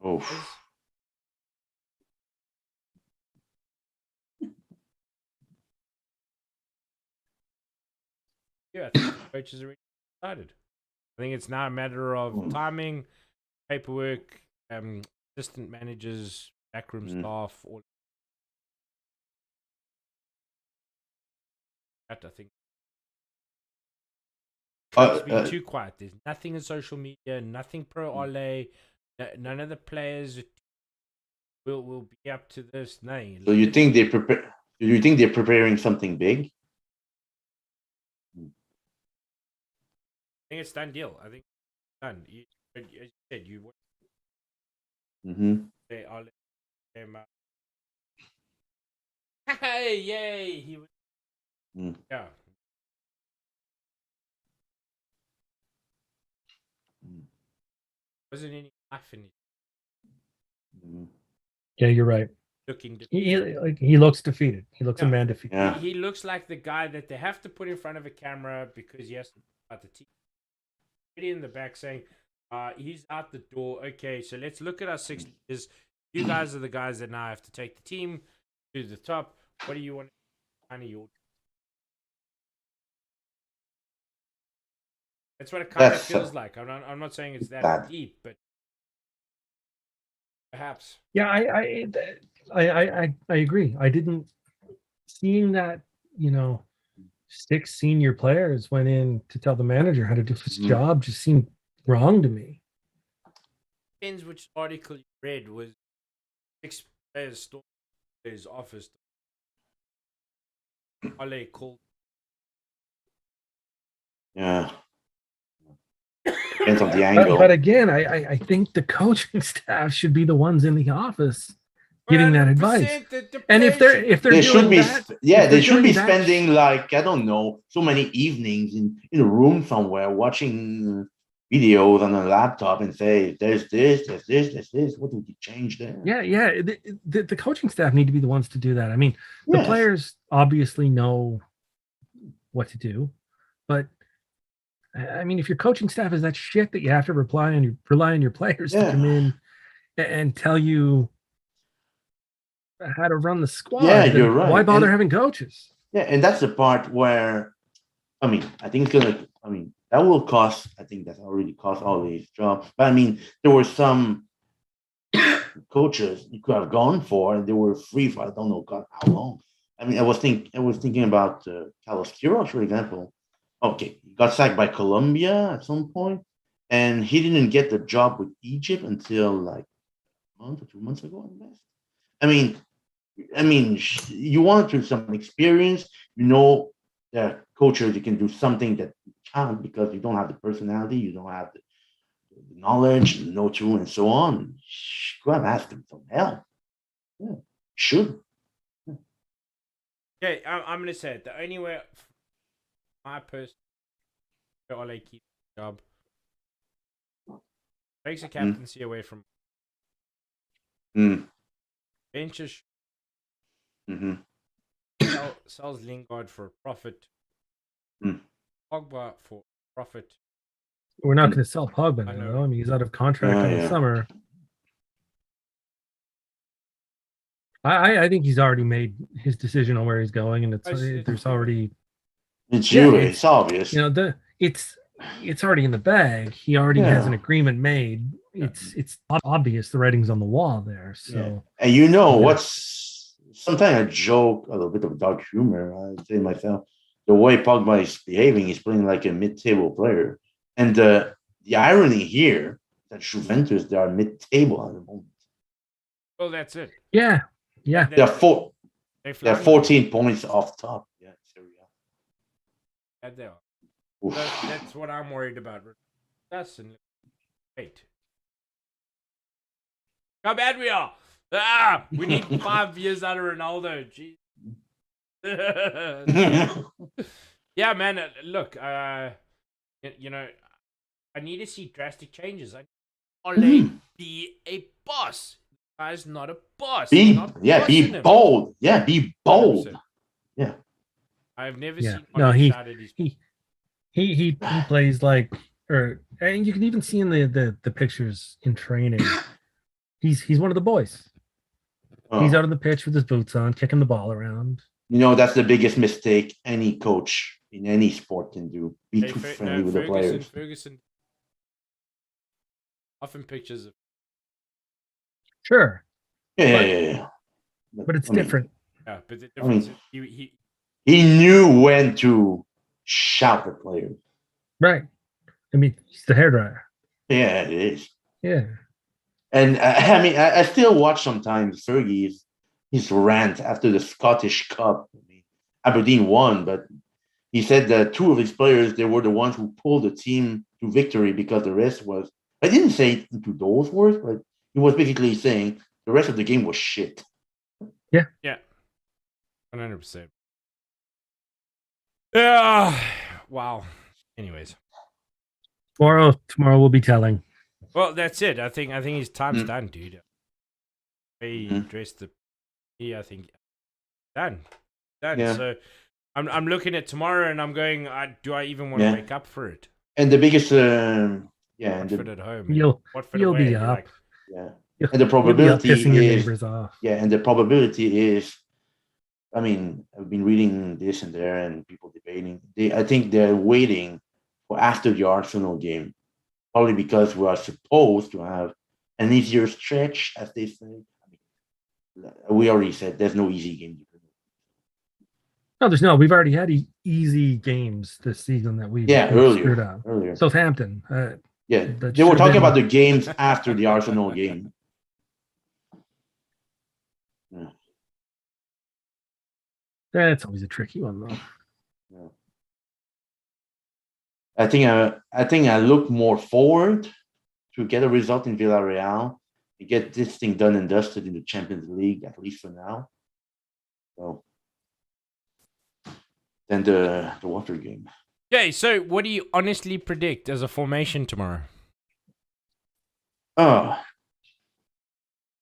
Oh. Yeah, I think the coaches are already started. I think it's now a matter of timing, paperwork, assistant managers, backroom staff, all that. I think it's been too quiet. There's nothing in social media, nothing pro Ole. None of the players will be up to this. No. So you think they prepare? Do you think they're preparing something big? think it's done deal. I think it's done. As you said, you. I'll let him. Hey, yay! He was. Yeah. Wasn't any life in it. Yeah, you're right. Looking defeated. He looks defeated. He looks a man defeated. Yeah. He looks like the guy that they have to put in front of a camera because he has to about the team. In the back saying, he's out the door. Okay, so let's look at our 6 leaders. You guys are the guys that now have to take the team to the top. What do you want? Kind of your. That's what it kind of feels like. I'm not saying it's that deep, but perhaps. Yeah, I agree. I didn't seeing that, 6 senior players went in to tell the manager how to do his job just seemed wrong to me. Depends which article you read. Was 6 players stormed his office. Ale called. Yeah. Depends on the angle. But again, I think the coaching staff should be the ones in the office giving that advice. And if they're they should be that, they should be spending like, I don't know, so many evenings in a room somewhere watching videos on a laptop and say there's this, what would you change there? Yeah. The coaching staff need to be the ones to do that. I mean, the players obviously know what to do, but I mean, if your coaching staff is that shit that you have to rely on your players to come in and tell you how to run the squad. Yeah, you're right. Why bother having coaches? Yeah, and that's the part where, I mean, I think that will cost, I think that's already cost all these jobs. But I mean, there were some coaches you could have gone for, and they were free for I don't know God how long. I mean, I was thinking about Carlos Queiroz, for example. Okay, he got sacked by Colombia at some point, and he didn't get the job with Egypt until like a month or 2 months ago, at best. I mean, you want to some experience, that coaches you can do something that you can't because you don't have the personality, you don't have the knowledge, the know-to, and so on. Go and ask them some help. Yeah, should. Yeah, I'm gonna say it. The only way my person Ole keep the job takes a captaincy away from benches. Sells Lingard for a profit. Pogba for profit. We're not going to sell Pogba now, though. I mean, he's out of contract in the summer. I think he's already made his decision on where he's going, and there's already. It's obvious. It's already in the bag. He already has an agreement made. It's obvious. The writing's on the wall there. So, and what's. Sometimes I joke, a little bit of dark humor. I say to myself, the way Pogba is behaving, he's playing like a mid-table player. And the irony here that Juventus, they are mid-table at the moment. Well, that's it. Yeah. They're 14 points off top. Yeah, they are. That's what I'm worried about. Wait. How bad we are. We need 5 years out of Ronaldo. Jeez. Yeah, man. Look, I need to see drastic changes. Ole be a boss. The guy's not a boss. Be bold. Yeah, be bold. 100%. Yeah. I've never seen. No, he plays like, and you can even see in the pictures in training. He's one of the boys. He's out on the pitch with his boots on, kicking the ball around. That's the biggest mistake any coach in any sport can do. Be too friendly with the players. Ferguson often pictures of. Sure. Yeah. But it's different. Yeah, but the difference is he knew when to shout at players. Right. I mean, he's the hairdryer. Yeah, it is. Yeah. And I still watch sometimes Fergie's his rant after the Scottish Cup. I mean, Aberdeen won, but he said that 2 of his players, they were the ones who pulled the team to victory because the rest was. I didn't say it into those words, but he was basically saying the rest of the game was shit. Yeah. 100%. Yeah. Wow. Anyways, tomorrow we'll be telling. Well, that's it. I think his time's done, dude. He dressed the. I think done. Yeah. So I'm looking at tomorrow and I'm going. Do I even want to wake up for it? And the biggest, Watford at home. You'll away, be up. And the probability pissing your neighbors off. Yeah, and the probability is. I mean, I've been reading this and there, and people debating. I think they're waiting for after the Arsenal game, probably because we are supposed to have an easier stretch, as they say. I mean, we already said there's no easy game. No, there's no. We've already had easy games this season that we've screwed up. Earlier. Southampton. They were talking about the games after the Arsenal game. Yeah. That's always a tricky one, though. Yeah. I think I look more forward to get a result in Villarreal to get this thing done and dusted in the Champions League, at least for now. So then the Watford game. Okay, so what do you honestly predict as a formation tomorrow?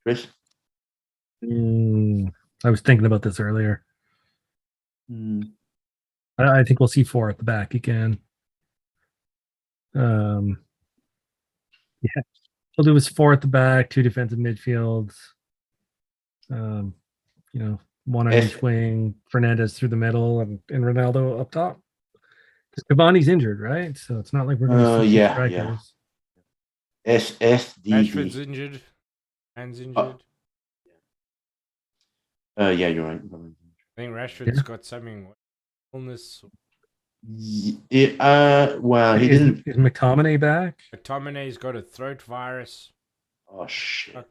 Chris? I was thinking about this earlier. I think we'll see 4 at the back again. Yeah. We'll do is 4 at the back, 2 defensive midfields. 1 on each wing, Fernandez through the middle, and Ronaldo up top. Because Cavani's injured, right? So it's not like we're going to see strikers. SSD. Rashford's injured. Man's injured. Yeah, you're right. I think Rashford's got something illness. Well, he didn't. Is McTominay back? McTominay's got a throat virus. Oh shit.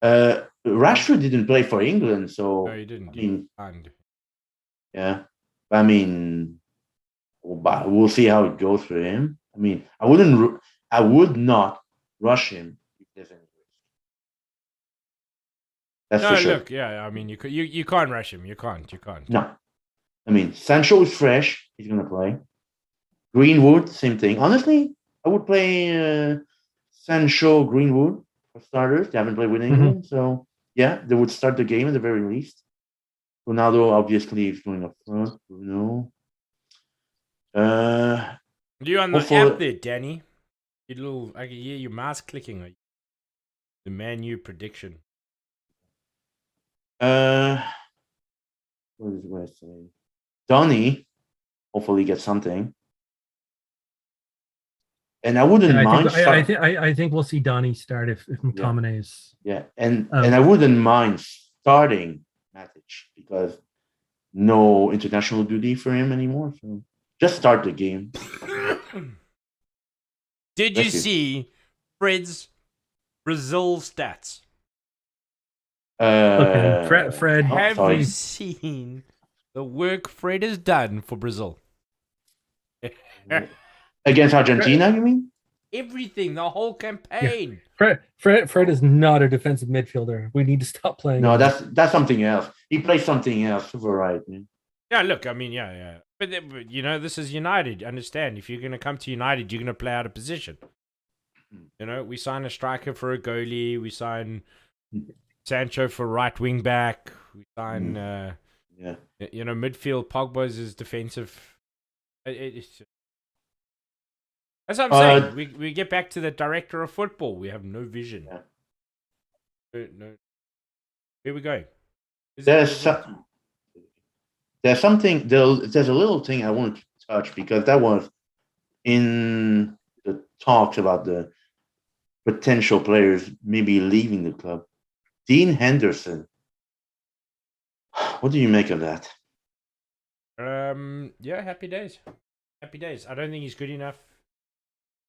Rashford didn't play for England, so no, he didn't. Yeah, I mean, we'll see how it goes for him. I mean, I would not rush him if there's any risk. That's for sure. Look, I mean, you can't rush him. You can't. No, I mean, Sancho is fresh. He's gonna play. Greenwood, same thing. Honestly, I would play Sancho, Greenwood for starters. They haven't played with England, so yeah, they would start the game at the very least. Ronaldo obviously is going up front. Bruno. You on the app there, Danny? I can hear your mouse clicking. Like the Man U prediction. What is I say? Donny hopefully get something. And I wouldn't mind. I think we'll see Donny start if McTominay's. Yeah, and I wouldn't mind starting Matic because no international duty for him anymore. So just start the game. Did you see Fred's Brazil stats? Fred, have you seen the work Fred has done for Brazil? Against Argentina, you mean? Everything, the whole campaign. Yeah. Fred is not a defensive midfielder. We need to stop playing. No, that's something else. He plays something else, variety. Yeah, look, I mean, yeah. But this is United. Understand, if you're going to come to United, you're going to play out of position. We sign a striker for a goalie. We sign Sancho for right wing back. We sign, midfield. Pogba's is defensive. That's what I'm saying. We get back to the director of football. We have no vision. Yeah. No. Here we go. There's something. There's a little thing I wanted to touch because that was in the talks about the potential players maybe leaving the club. Dean Henderson. What do you make of that? Yeah, happy days. Happy days. I don't think he's good enough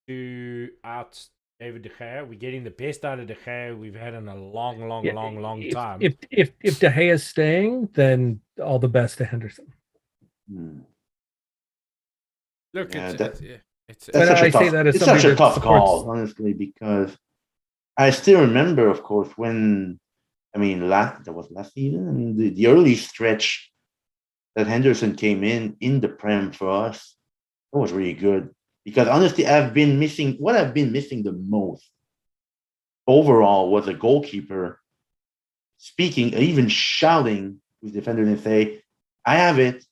to out David De Gea. We're getting the best out of De Gea we've had in a long time. If De Gea is staying, then all the best to Henderson. Look, Yeah, it's that's such I a tough. say that as It's such somebody a that tough supports. call, honestly, because I still remember, of course, when that was last season. I mean, the early stretch that Henderson came in the Prem for us, that was really good. Because honestly, I've been missing the most overall was a goalkeeper speaking, even shouting to the defender and say, "I have it,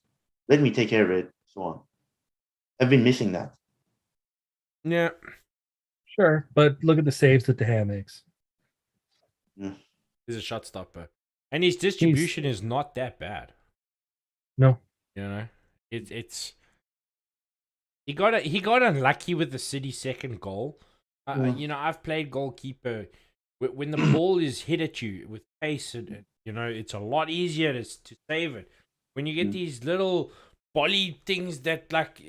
let me take care of it," so on. I've been missing that. Yeah. Sure, but look at the saves that De Gea makes. He's a shot stopper. And his distribution is not that bad. No. You know? It's he got unlucky with the City second goal. I've played goalkeeper. When the ball is hit at you with pace, and it's a lot easier to save it. When you get these little volley things that, like,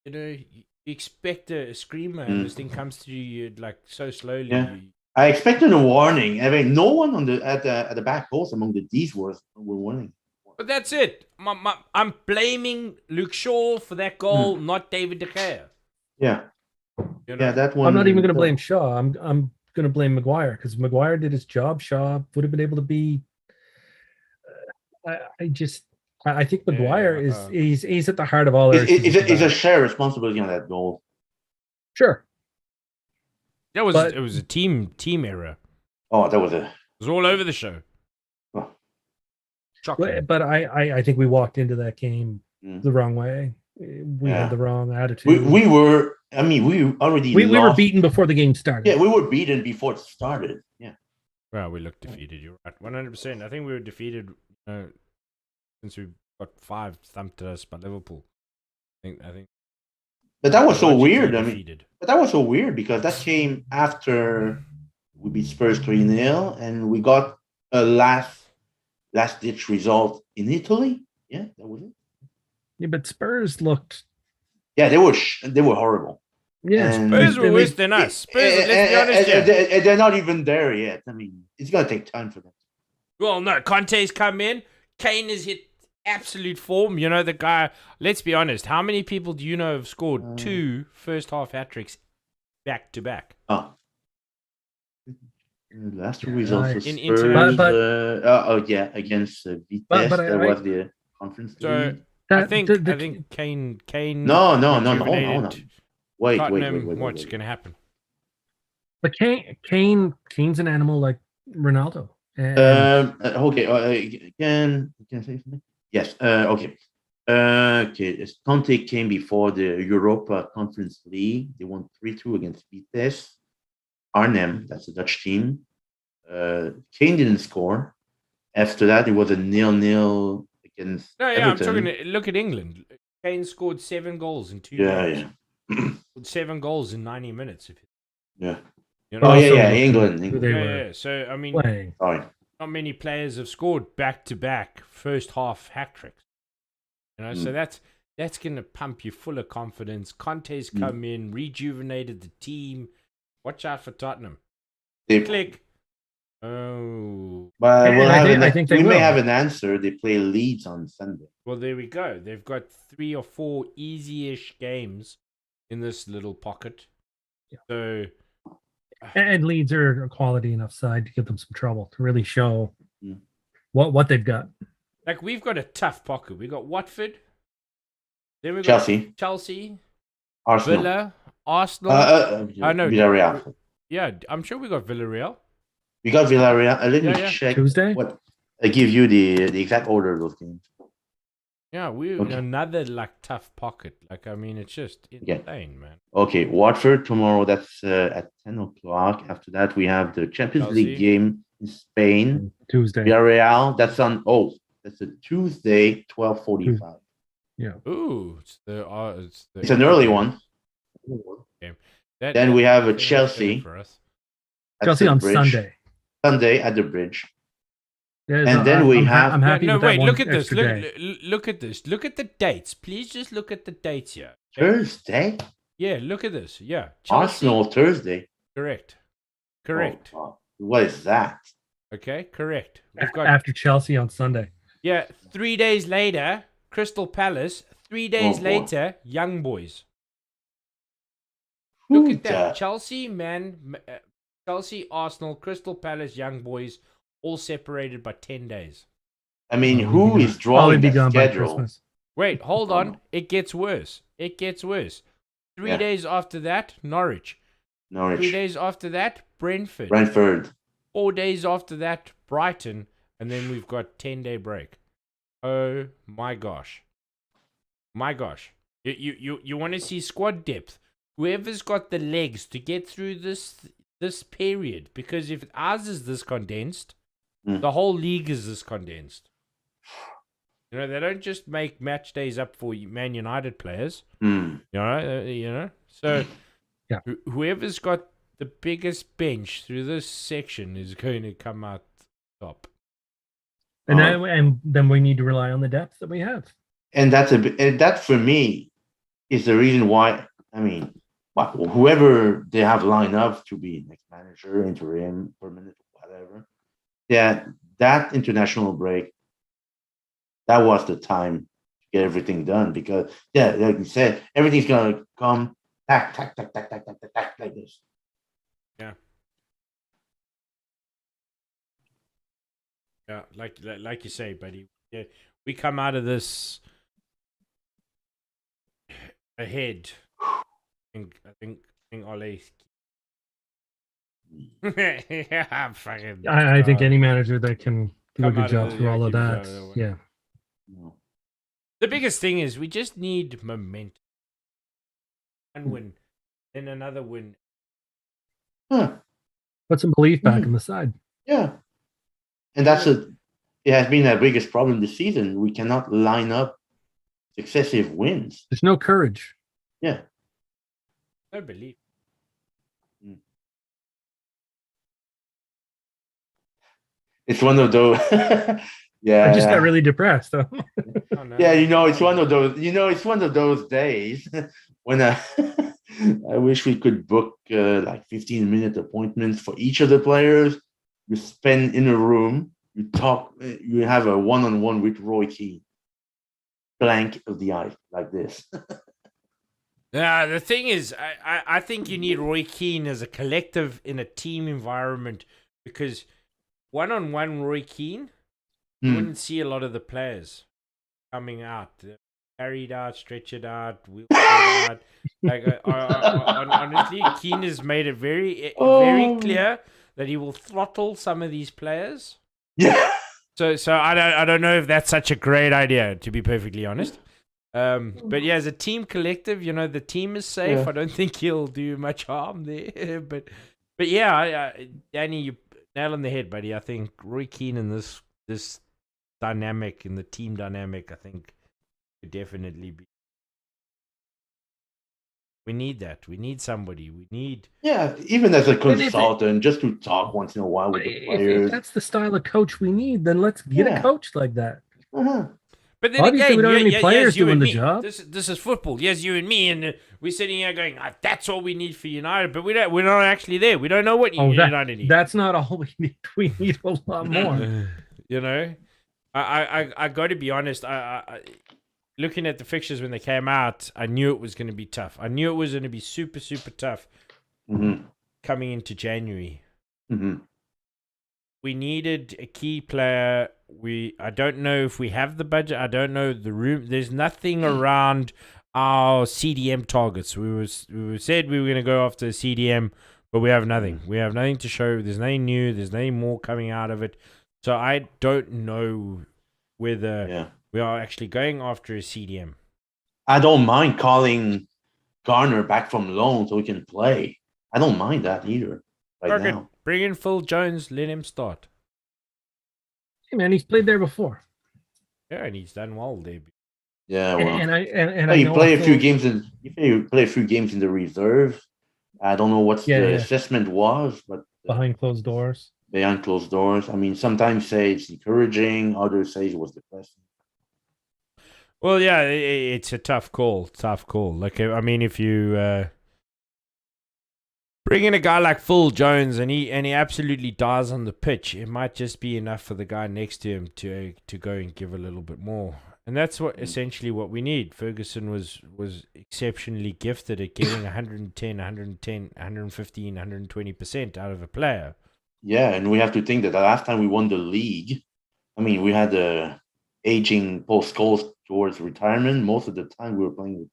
you expect a screamer, and this thing comes to you like so slowly. Yeah. I expected a warning. I mean, no one at the back post among the D's were warning. But that's it. I'm blaming Luke Shaw for that goal, not David De Gea. Yeah. Yeah, that one. I'm not even going to blame Shaw. I'm going to blame Maguire, because Maguire did his job. Shaw would have been able to be. I think Maguire he's at the heart of all. It's a shared responsibility on that goal. Sure. It was a team error. Oh, it was all over the show. Oh. Shocking. But I think we walked into that game the wrong way. We had the wrong attitude. We were beaten before the game started. Yeah, we were beaten before it started. Yeah. Well, we looked defeated. You're right, 100%. I think we were defeated since we got 5 thumped at us by Liverpool. I think. But that was so weird. But that was so weird because that came after we beat Spurs 3-0, and we got a last ditch result in Italy. Yeah, that was it. Yeah, but Spurs looked. Yeah, they were horrible. Yeah, Spurs were worse than us. Spurs, let's be honest, they're not even there yet. I mean, it's gonna take time for them. Well, no, Conte's come in. Kane has hit absolute form. The guy. Let's be honest. How many people do you know have scored 2 first half hat tricks back to back? Oh. Last 2 results for Spurs. Against Vitesse. That was the conference league. I think Kane. No. Hold on. Wait. What's going to happen? But Kane's an animal like Ronaldo. Okay. Can I say something? Yes. Okay. Conte came before the Europa Conference League. They won 3-2 against Vitesse. Arnhem, that's a Dutch team. Kane didn't score. After that, it was a 0-0 against Everton. I'm talking. Look at England. Kane scored 7 goals in 2 games. Yeah. 7 goals in 90 minutes. Yeah. England. Yeah. So I mean, sorry. Not many players have scored back-to-back first half hat tricks. So that's going to pump you full of confidence. Conte's come in, rejuvenated the team. Watch out for Tottenham. Click. Oh. But I think we may have an answer. They play Leeds on Sunday. Well, there we go. They've got 3 or 4 easy-ish games in this little pocket. Yeah. So. And Leeds are a quality enough side to give them some trouble, to really show what they've got. Like, we've got a tough pocket. We've got Watford. Then we've got Chelsea. Arsenal. Villa. Arsenal. Villarreal. Yeah, I'm sure we got Villarreal. We got Villarreal. Let me check. Tuesday? I give you the exact order of those games. Yeah, another tough pocket. It's just insane, man. Okay, Watford tomorrow. That's at 10:00. After that, we have the Champions League game in Spain. Tuesday. Villarreal. That's on. That's a Tuesday, 12:45. Yeah. Ooh, it's an early one. Okay. Then we have a Chelsea. For us. Chelsea on Sunday. Sunday at the Bridge. Yeah, and then we have. I'm happy. No, wait. Look at this. Look at this. Look at the dates. Please just look at the dates here. Okay? Thursday. Yeah, look at this. Yeah, Chelsea. Arsenal Thursday. Correct. Oh, what is that? Okay, correct. We've got after Chelsea on Sunday. Yeah, 3 days later, Crystal Palace. 3 days later, young boys. Look at that. Chelsea, Arsenal, Crystal Palace, young boys, all separated by 10 days. I mean, who is drawing the schedule? Wait, hold on. It gets worse. 3 days after that, Norwich. 3 days after that, Brentford. 4 days after that, Brighton. And then we've got 10-day break. Oh my gosh. You want to see squad depth? Whoever's got the legs to get through this period, because if ours is this condensed, the whole league is this condensed. You know, they don't just make match days up for Man United players. You know. So whoever's got the biggest bench through this section is going to come out top. And then we need to rely on the depth that we have. And that for me is the reason why. I mean, whoever they have lined up to be next manager, interim, permanent, whatever. Yeah, that international break, that was the time to get everything done, because like you said, everything's gonna come tack like this. Yeah. Yeah, like you say, buddy. Yeah, we come out of this ahead. I think Ole. I think any manager that can do a good job through all of that. Yeah. The biggest thing is we just need momentum. One win, then another win. Put some belief back in the side. Yeah. And it has been our biggest problem this season. We cannot line up successive wins. There's no courage. Yeah. No belief. It's one of those. Yeah. I just got really depressed. Oh, no. Yeah, it's one of those. It's one of those days when I wish we could book like 15-minute appointments for each of the players. You spend in a room, you talk, you have a one-on-one with Roy Keane. Blank of the eye, like this. Yeah, the thing is, I think you need Roy Keane as a collective in a team environment, because one-on-one Roy Keane, you wouldn't see a lot of the players coming out. Carried out, stretched out, wheeled out. Like, honestly, Keane has made it very clear that he will throttle some of these players. Yeah. So I don't know if that's such a great idea, to be perfectly honest. But yeah, as a team collective, the team is safe. Yeah. I don't think he'll do much harm there. But yeah, Danny, you nail on the head, buddy. I think Roy Keane in this dynamic, in the team dynamic, I think could definitely be. We need that. We need somebody. We need... Yeah, even as a consultant, just to talk once in a while with the players. If that's the style of coach we need, then let's get a coach like that. Uh-huh. But then again, we don't have any players doing the job. This is football. Yes, you and me, and we're sitting here going, that's all we need for United. But we're not actually there. We don't know what United need. That's not all we need. We need a lot more. I got to be honest. I looking at the fixtures when they came out, I knew it was going to be tough. I knew it was going to be super, super tough coming into January. Mm-hmm. We needed a key player. I don't know if we have the budget. I don't know the room. There's nothing around our CDM targets. We said we were going to go after CDM, but we have nothing. We have nothing to show. There's nothing new. There's nothing more coming out of it. So I don't know whether we are actually going after a CDM. I don't mind calling Garner back from loan so he can play. I don't mind that either. Now. Bring in Phil Jones. Let him start. Hey man, he's played there before. Yeah, and he's done well there. Yeah, well, and you play a few games in the reserve. I don't know what the assessment was, but behind closed doors. Behind closed doors. I mean, sometimes say it's encouraging, others say it was depressing. Well, yeah, it's a tough call. Like, I mean, if you bring in a guy like Phil Jones and he absolutely dies on the pitch, it might just be enough for the guy next to him to go and give a little bit more. And that's what essentially what we need. Ferguson was exceptionally gifted at getting 110, 115, 120% out of a player. Yeah, and we have to think that the last time we won the league, I mean, we had a aging Paul Scholes towards retirement. Most of the time we were playing with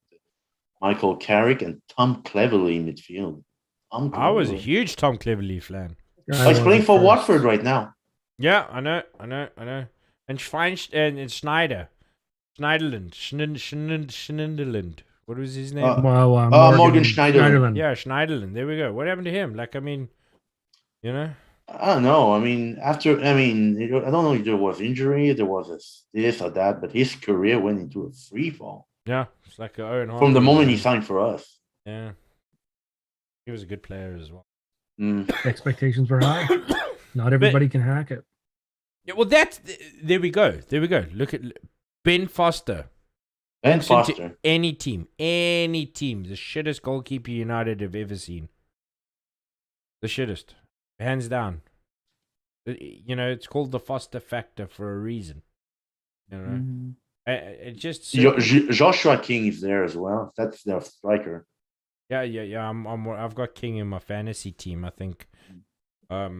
Michael Carrick and Tom Cleverley in midfield. I was a huge Tom Cleverley fan. He's playing for Watford right now. Yeah, I know. And Schneiderland. What was his name? Morgan Schneiderlin. Yeah, Schneiderlin. There we go. What happened to him? Like, I mean, you know? I don't know. I mean, I don't know if there was injury, there was this or that, but his career went into a free fall. Yeah, it's like Owen Hart. From the moment he signed for us. Yeah. He was a good player as well. Expectations were high. Not everybody can hack it. Yeah, well, there we go. Look at Ben Foster. Any team, the shittest goalkeeper United have ever seen. The shittest, hands down. You know, it's called the Foster factor for a reason. You know, it just Joshua King is there as well. That's their striker. Yeah. I've got King in my fantasy team. I think, I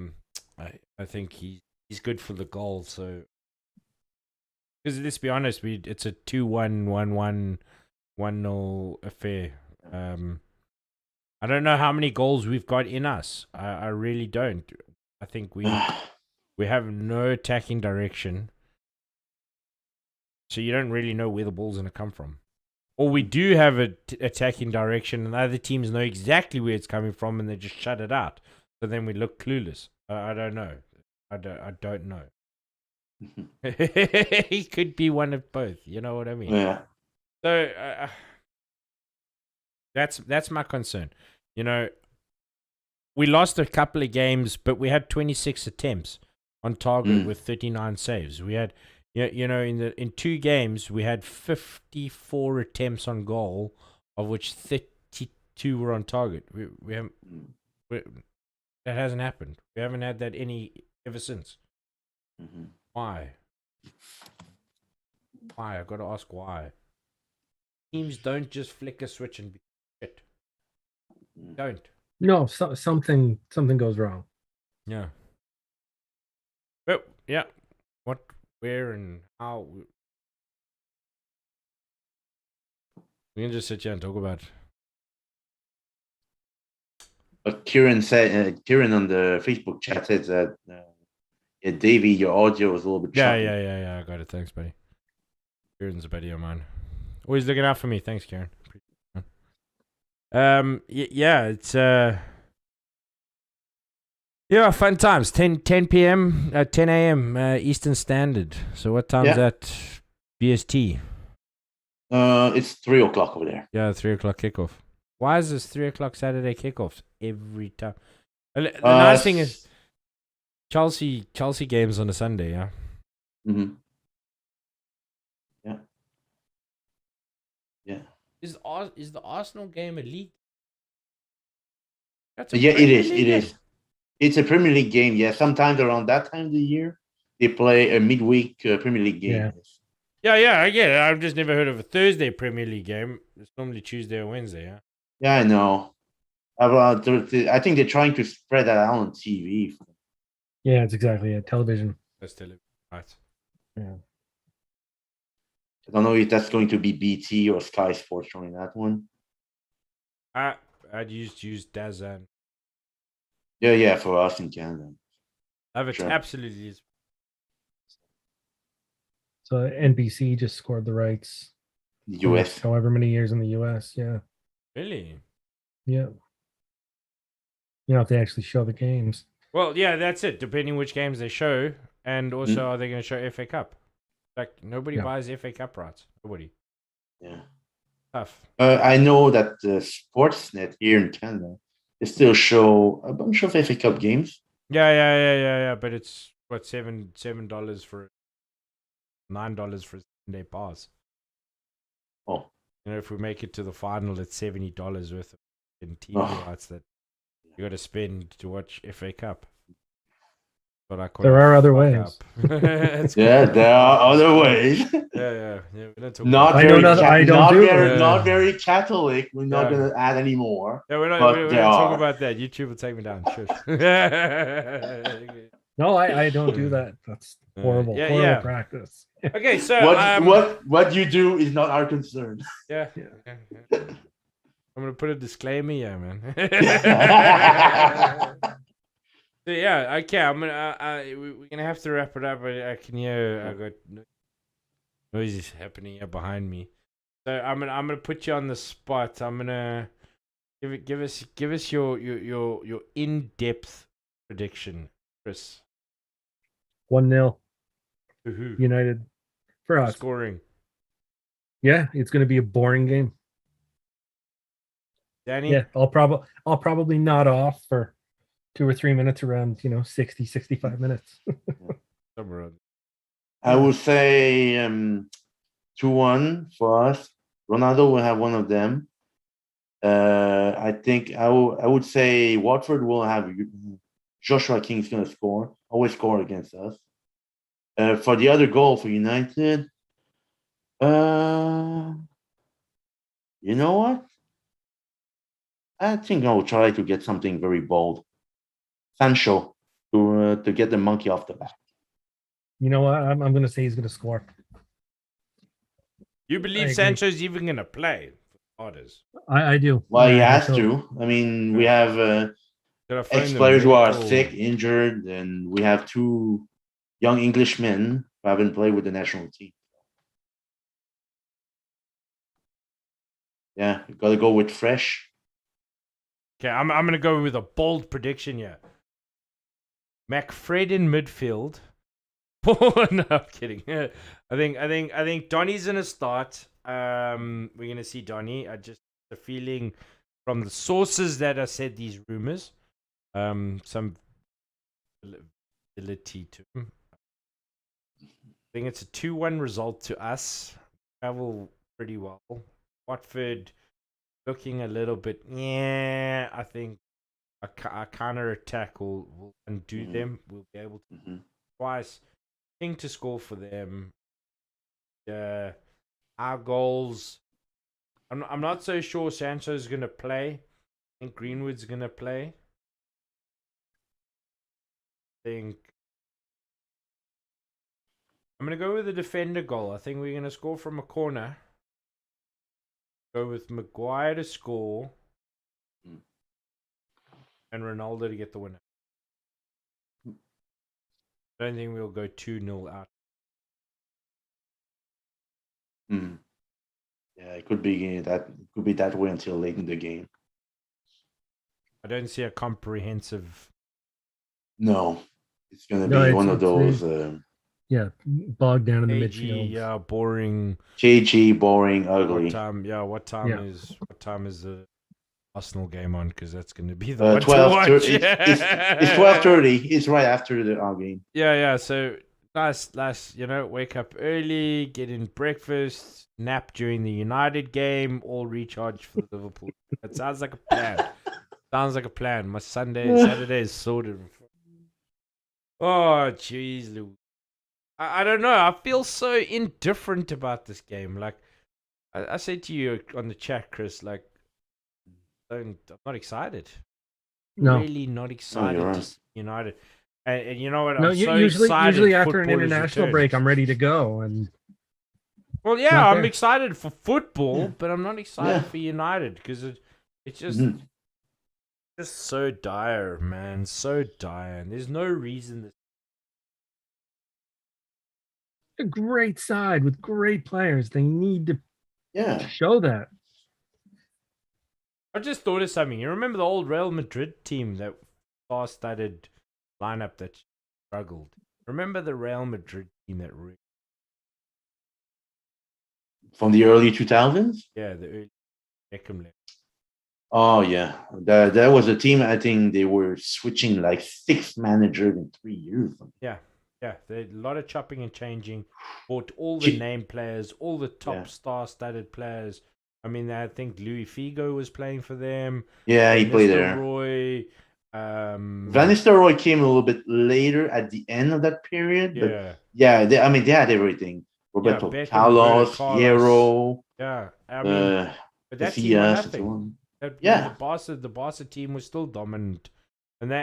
think he's good for the goal. So, because let's be honest, it's a 2-1, 1-1, 1-0 affair. I don't know how many goals we've got in us. I really don't. I think we have no attacking direction, so you don't really know where the ball's gonna come from. Or we do have an attacking direction, and other teams know exactly where it's coming from, and they just shut it out. So then we look clueless. I don't know. I don't know. He could be one of both. You know what I mean? Yeah. So that's my concern. You know, we lost a couple of games, but we had 26 attempts on target with 39 saves. We had, you know, in 2 games we had 54 attempts on goal, of which 32 were on target. We haven't. That hasn't happened. We haven't had that ever since. Why? I got to ask why. Teams don't just flick a switch and be shit. Don't. No, something goes wrong. Yeah. But yeah, what, where, and how? We can just sit here and talk about. But Kieran on the Facebook chat said that Davey, your audio was a little bit choppy. Yeah. I got it. Thanks, buddy. Kieran's a buddy of mine. Always looking out for me. Thanks, Kieran. Yeah, it's fun times. 10 p.m. 10 a.m. Eastern Standard. So what time's that? BST. It's 3 o'clock over there. Yeah, 3 o'clock kickoff. Why is this 3 o'clock Saturday kickoffs every time? The nice thing is Chelsea games on a Sunday. Yeah. Yeah. Is the Arsenal game a league? It is. It's a Premier League game. Yeah, sometimes around that time of the year, they play a midweek Premier League game. Yeah, I get it. I've just never heard of a Thursday Premier League game. It's normally Tuesday or Wednesday, yeah? Yeah, I know. I think they're trying to spread that out on TV. Yeah, it's exactly it. Television. That's television, right. Yeah. I don't know if that's going to be BT or Sky Sports showing that one. I'd use DAZN. Yeah, for us in Canada. Absolutely is. So NBC just scored the rights. The US. However many years in the US, yeah. Really? Yeah. You know, if they actually show the games. Well, yeah, that's it. Depending which games they show, and also are they going to show FA Cup? Like, nobody buys FA Cup rights. Nobody. Yeah. Tough. I know that Sportsnet here in Canada, they still show a bunch of FA Cup games. Yeah. But it's what, $7 for $9 for a 7-day pass. Oh. You know, if we make it to the final, it's $70 worth of TV rights that you got to spend to watch FA Cup. What I call there are other ways. Yeah, there are other ways. Yeah. We don't talk Not about very, nothing. I don't do it. not very Catholic. We're not Yeah. going to add any more. Yeah, we but don't there talk are. about that. YouTube will take me down. Shush. No, I don't do that. That's horrible. Yeah, horrible yeah. practice. Okay, so what you do is not our concern. Yeah. I'm gonna put a disclaimer, yeah, man. So, yeah, okay. I'm gonna. We're gonna have to wrap it up. I can hear I got noises happening here behind me. So I'm gonna put you on the spot. I'm gonna give us your in-depth prediction, Chris. 1-0 Woohoo. United for us. Scoring. Yeah, it's going to be a boring game. Danny? Yeah, I'll probably nod off for 2 or 3 minutes around, 60, 65 minutes. Somewhere around. I would say 2-1 for us. Ronaldo will have one of them. I think I would say Watford will have Joshua King's going to score. Always score against us. For the other goal for United, you know what? I think I will try to get something very bold. Sancho to get the monkey off the back. You know what? I'm going to say he's going to score. You believe Sancho's even going to play for Otters? I do. Well, he has to. I mean, we have ex-players who are sick, injured, and we have 2 young Englishmen who haven't played with the national team. Yeah, you got to go with fresh. Okay, I'm gonna go with a bold prediction here. McFred in midfield. No, I'm kidding. I think Donny's gonna start. We're gonna see Donny. I just the feeling from the sources that I said these rumors. Some ability to. I think it's a 2-1 result to us. Travel pretty well. Watford looking a little bit. Yeah, I think a counter attack will undo them. We'll be able to twice. King to score for them. Our goals. I'm not so sure Sancho's gonna play. I think Greenwood's gonna play. I think I'm gonna go with the defender goal. I think we're gonna score from a corner. Go with Maguire to score and Ronaldo to get the winner. I don't think we'll go 2-0 out. Yeah, it could be that. It could be that way until late in the game. I don't see a comprehensive. No, it's going to be one of those. Bogged down in the midfield. Yeah, boring. KG, boring, ugly. What time is the Arsenal game on? Because that's going to be the 12:30. It's 12:30. It's right after our game. Yeah. So last, wake up early, get in breakfast, nap during the United game, all recharge for Liverpool. That sounds like a plan. My Saturday is sorted. Oh, jeez, Louis. I don't know. I feel so indifferent about this game. Like I said to you on the chat, Chris. Like, I'm not excited. No, really not excited to see United. And you know what? No, I'm so excited. Usually after an international break, I'm ready to go. And well, yeah, I'm excited for football, but I'm not excited for United because it's just just so dire, man. So dire. And there's no reason. A great side with great players. They need to show that. I just thought of something. You remember the old Real Madrid team that star-studded lineup that struggled? Remember the Real Madrid team that really... From the early 2000s? Yeah, the early Beckham. Oh, yeah. That was a team, I think they were switching like 6 managers in 3 years. Yeah. Yeah, a lot of chopping and changing. Bought all the name players, all the top star-studded players. I mean, I think Louis Figo was playing for them. Yeah, he played there. Roy, Van Nistelrooy came a little bit later at the end of that period, but yeah, they had everything. Roberto Carlos, Hierro. Yeah, I mean, but that team won nothing. The Barca team was still dominant, and they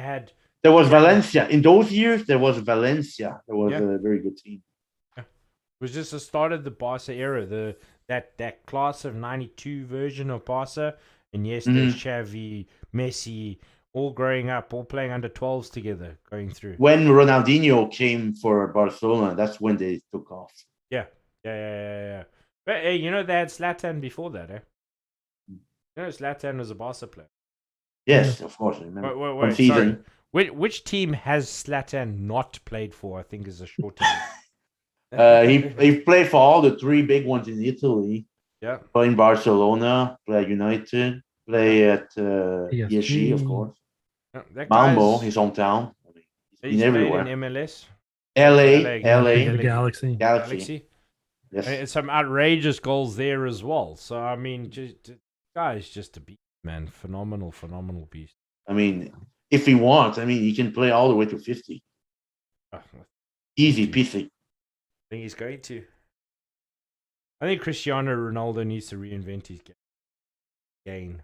had. There was Valencia in those years. There was Valencia. There was a very good team. Yeah. It was just the start of the Barca era. That class of '92 version of Barca, and there's Xavi, Messi, all growing up, all playing under 12s together, going through. When Ronaldinho came for Barcelona, that's when they took off. Yeah. But hey, they had Zlatan before that, eh? Zlatan was a Barca player. Yes, of course. I remember. Wait, sorry. Which team has Zlatan not played for? I think is a short term. He played for all the three big ones in Italy. Yeah. Play in Barcelona, play at United, play at PSG, of course. Malmo, his hometown. He's been everywhere. In MLS. LA. Galaxy. Yes. And some outrageous goals there as well. So I mean, guy's just a beast, man. Phenomenal beast. I mean, if he wants, he can play all the way to 50. Easy peasy. I think he's going to. I think Cristiano Ronaldo needs to reinvent his game.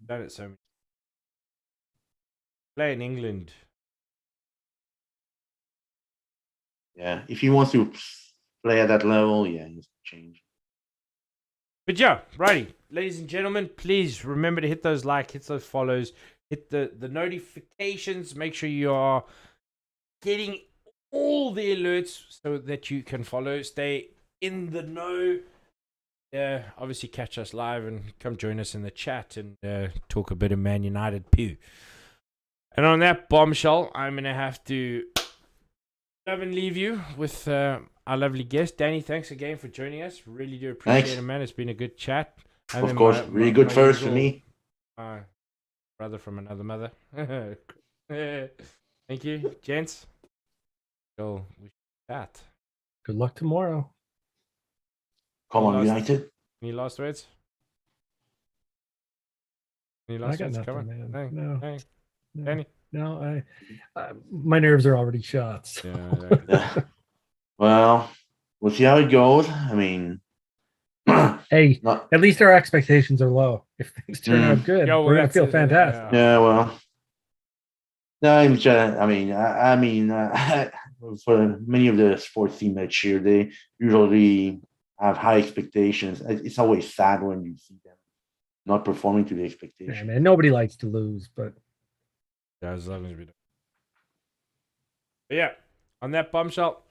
Done it so much. Play in England. Yeah, if he wants to play at that level, he has to change. But yeah, righty. Ladies and gentlemen, please remember to hit those likes, hit those follows, hit the notifications. Make sure you are getting all the alerts so that you can follow. Stay in the know. Obviously catch us live and come join us in the chat and talk a bit of Man United pew. And on that bombshell, I'm going to have to love and leave you with our lovely guest. Danny, thanks again for joining us. Really do appreciate it, man. It's been a good chat. And of course, really good first for me. Brother from another mother. Thank you, gents. So we should chat. Good luck tomorrow. Come on, United. Any last words? I got nothing, come on, man. No. Danny? No, my nerves are already shot. So. Yeah. Well, we'll see how it goes. Hey, at least our expectations are low. If things turn out good, we're gonna feel fantastic. Yeah, well, no, for many of the sports teams that year, they usually have high expectations. It's always sad when you see them not performing to the expectations. Yeah, man, nobody likes to lose, but as long as we do. But yeah, on that bombshell,